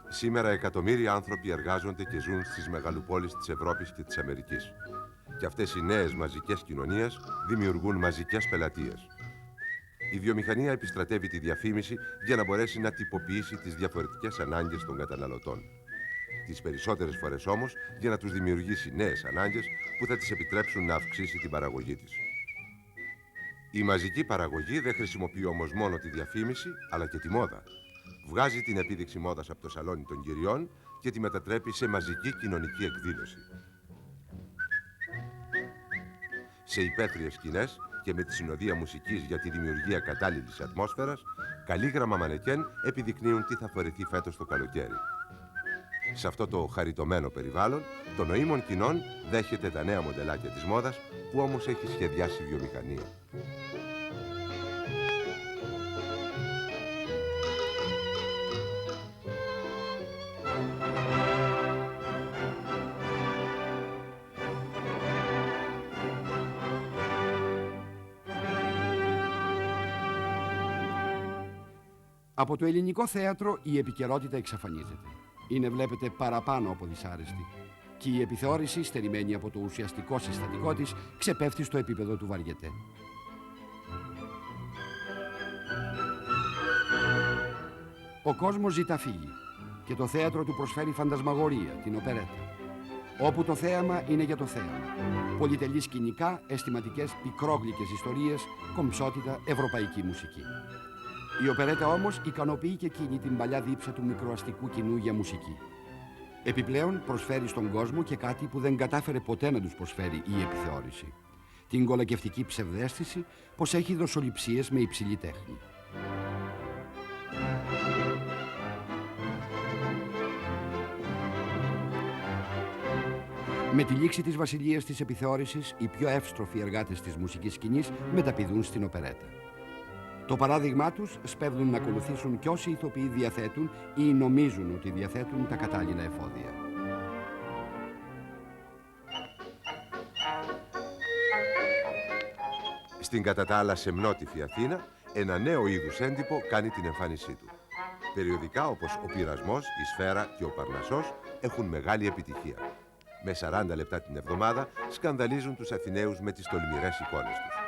Σήμερα εκατομμύρια άνθρωποι εργάζονται και ζουν στις μεγαλοπόλεις της Ευρώπης και της Αμερικής. Και αυτές οι νέες μαζικές κοινωνίες δημιουργούν μαζικές πελατείες. Η βιομηχανία επιστρατεύει τη διαφήμιση για να μπορέσει να τυποποιήσει τις διαφορετικές ανάγκες των καταναλωτών. Τις περισσότερες φορές όμως για να τους δημιουργήσει νέες ανάγκες που θα τις επιτρέψουν να αυξήσει την παραγωγή της. Η μαζική παραγωγή δεν χρησιμοποιεί όμως μόνο τη διαφήμιση, αλλά και τη μόδα. Βγάζει την επίδειξη μόδας από το σαλόνι των κυριών και τη μετατρέπει σε μαζική κοινωνική εκδήλωση. Σε υπαίθριες σκηνές και με τη συνοδεία μουσικής για τη δημιουργία κατάλληλης ατμόσφαιρας, καλήγραμμα μανεκέν επιδεικνύουν τι θα φορεθεί φέτος το καλοκαίρι. Σε αυτό το χαριτωμένο περιβάλλον, το νοήμων κοινών δέχεται τα νέα μοντελάκια της μόδας που όμως έχει σχεδιάσει η βιομηχανία. Από το ελληνικό θέατρο η επικαιρότητα εξαφανίζεται. Είναι, βλέπετε, παραπάνω από δυσάρεστη. Και η επιθεώρηση, στερημένη από το ουσιαστικό συστατικό της, ξεπέφτει στο επίπεδο του βαριετέ. Ο κόσμος ζητά φύγη και το θέατρο του προσφέρει φαντασμαγορία, την οπερέτα. Όπου το θέαμα είναι για το θέαμα. Πολυτελή σκηνικά, αισθηματικές πικρόγλυκες ιστορίες, κομψότητα, ευρωπαϊκή μουσική. Η οπερέτα όμως ικανοποιεί και εκείνη την παλιά δίψα του μικροαστικού κοινού για μουσική. Επιπλέον προσφέρει στον κόσμο και κάτι που δεν κατάφερε ποτέ να τους προσφέρει η επιθεώρηση. Την κολακευτική ψευδαίσθηση πως έχει δοσοληψίες με υψηλή τέχνη. Με τη λήξη της βασιλείας της επιθεώρησης, οι πιο εύστροφοι εργάτες της μουσικής σκηνής μεταπηδούν στην οπερέτα. Το παράδειγμά τους σπέβδουν να ακολουθήσουν κι όσοι ηθοποιοί διαθέτουν ή νομίζουν ότι διαθέτουν τα κατάλληλα εφόδια. Στην κατά τα άλλα σεμνότυφη Αθήνα, ένα νέο είδους έντυπο κάνει την εμφάνισή του. Περιοδικά όπως ο Πειρασμός, η Σφαίρα και ο Παρνασσός έχουν μεγάλη επιτυχία. Με 40 λεπτά την εβδομάδα σκανδαλίζουν τους Αθηναίους με τις τολμηρές εικόνες τους.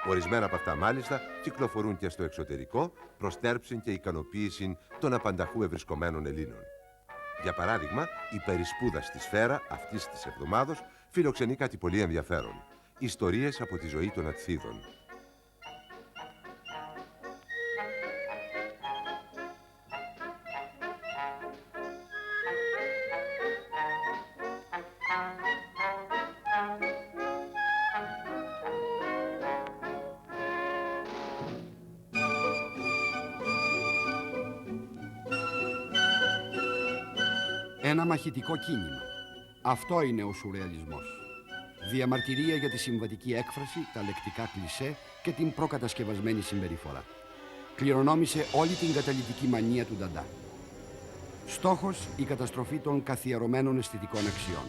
Ορισμένα από αυτά μάλιστα κυκλοφορούν και στο εξωτερικό προς τέρψην και ικανοποίηση των απανταχού ευρισκομένων Ελλήνων. Για παράδειγμα, η περισπούδα στη Σφαίρα αυτής της εβδομάδος φιλοξενεί κάτι πολύ ενδιαφέρον. Ιστορίες από τη ζωή των Ατθίδων. Ένα μαχητικό κίνημα. Αυτό είναι ο σουρεαλισμός. Διαμαρτυρία για τη συμβατική έκφραση, τα λεκτικά κλισέ και την προκατασκευασμένη συμπεριφορά. Κληρονόμησε όλη την καταλυτική μανία του Νταντά. Στόχος η καταστροφή των καθιερωμένων αισθητικών αξιών.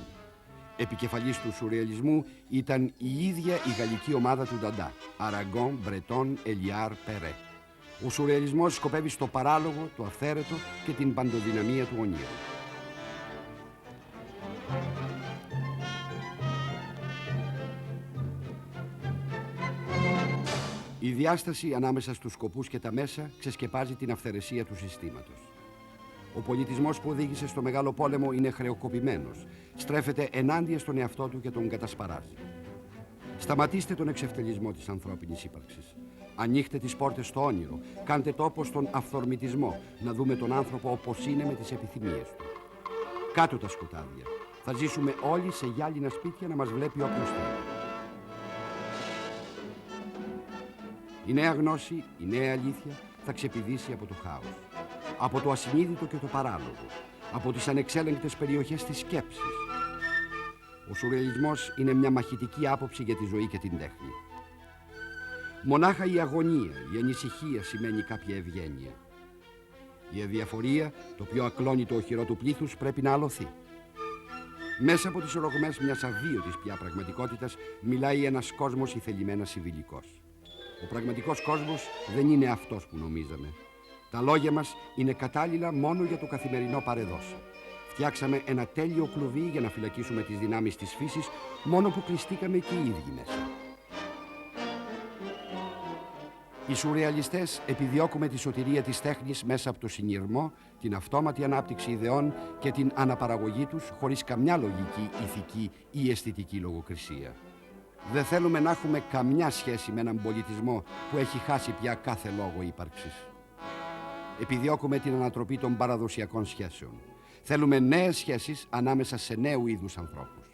Επικεφαλής του σουρεαλισμού ήταν η ίδια η γαλλική ομάδα του Νταντά, Αραγκόν, Μπρετόν, Ελιάρ, Περέ. Ο σουρεαλισμός σκοπεύει στο παράλογο, το αυθαίρετο και την παντοδυναμία του ονείρου. Η διάσταση ανάμεσα στους σκοπούς και τα μέσα ξεσκεπάζει την αυθαιρεσία του συστήματος. Ο πολιτισμός που οδήγησε στο Μεγάλο Πόλεμο είναι χρεοκοπημένος. Στρέφεται ενάντια στον εαυτό του και τον κατασπαράζει. Σταματήστε τον εξευτελισμό της ανθρώπινης ύπαρξης. Ανοίχτε τις πόρτες στο όνειρο. Κάντε τόπο στον αυθορμητισμό. Να δούμε τον άνθρωπο όπως είναι με τις επιθυμίες του. Κάτω τα σκοτάδια. Θα ζήσουμε όλοι σε γυάλινα σπίτια να μας βλέπει όποιος θέλει. Η νέα γνώση, η νέα αλήθεια θα ξεπηδήσει από το χάος. Από το ασυνείδητο και το παράλογο. Από τις ανεξέλεγκτες περιοχές της σκέψης. Ο σουρεαλισμός είναι μια μαχητική άποψη για τη ζωή και την τέχνη. Μονάχα η αγωνία, η ανησυχία σημαίνει κάποια ευγένεια. Η αδιαφορία, το πιο ακλόνητο οχυρό του πλήθους, πρέπει να αλωθεί. Μέσα από τις ορογμές μιας αβίωτης πια πραγματικότητας μιλάει ένας κόσμος ηθελημένα συμβιλικός. Ο πραγματικός κόσμος δεν είναι αυτός που νομίζαμε. Τα λόγια μας είναι κατάλληλα μόνο για το καθημερινό παρεδώσει. Φτιάξαμε ένα τέλειο κλουβί για να φυλακίσουμε τις δυνάμεις της φύσης, μόνο που κλειστήκαμε και οι ίδιοι μέσα. Οι σουρεαλιστές επιδιώκουμε τη σωτηρία της τέχνης μέσα από το συνειρμό, την αυτόματη ανάπτυξη ιδεών και την αναπαραγωγή τους χωρίς καμιά λογική, ηθική ή αισθητική λογοκρισία. Δεν θέλουμε να έχουμε καμιά σχέση με έναν πολιτισμό που έχει χάσει πια κάθε λόγο ύπαρξης. Επιδιώκουμε την ανατροπή των παραδοσιακών σχέσεων. Θέλουμε νέες σχέσεις ανάμεσα σε νέου είδους ανθρώπους.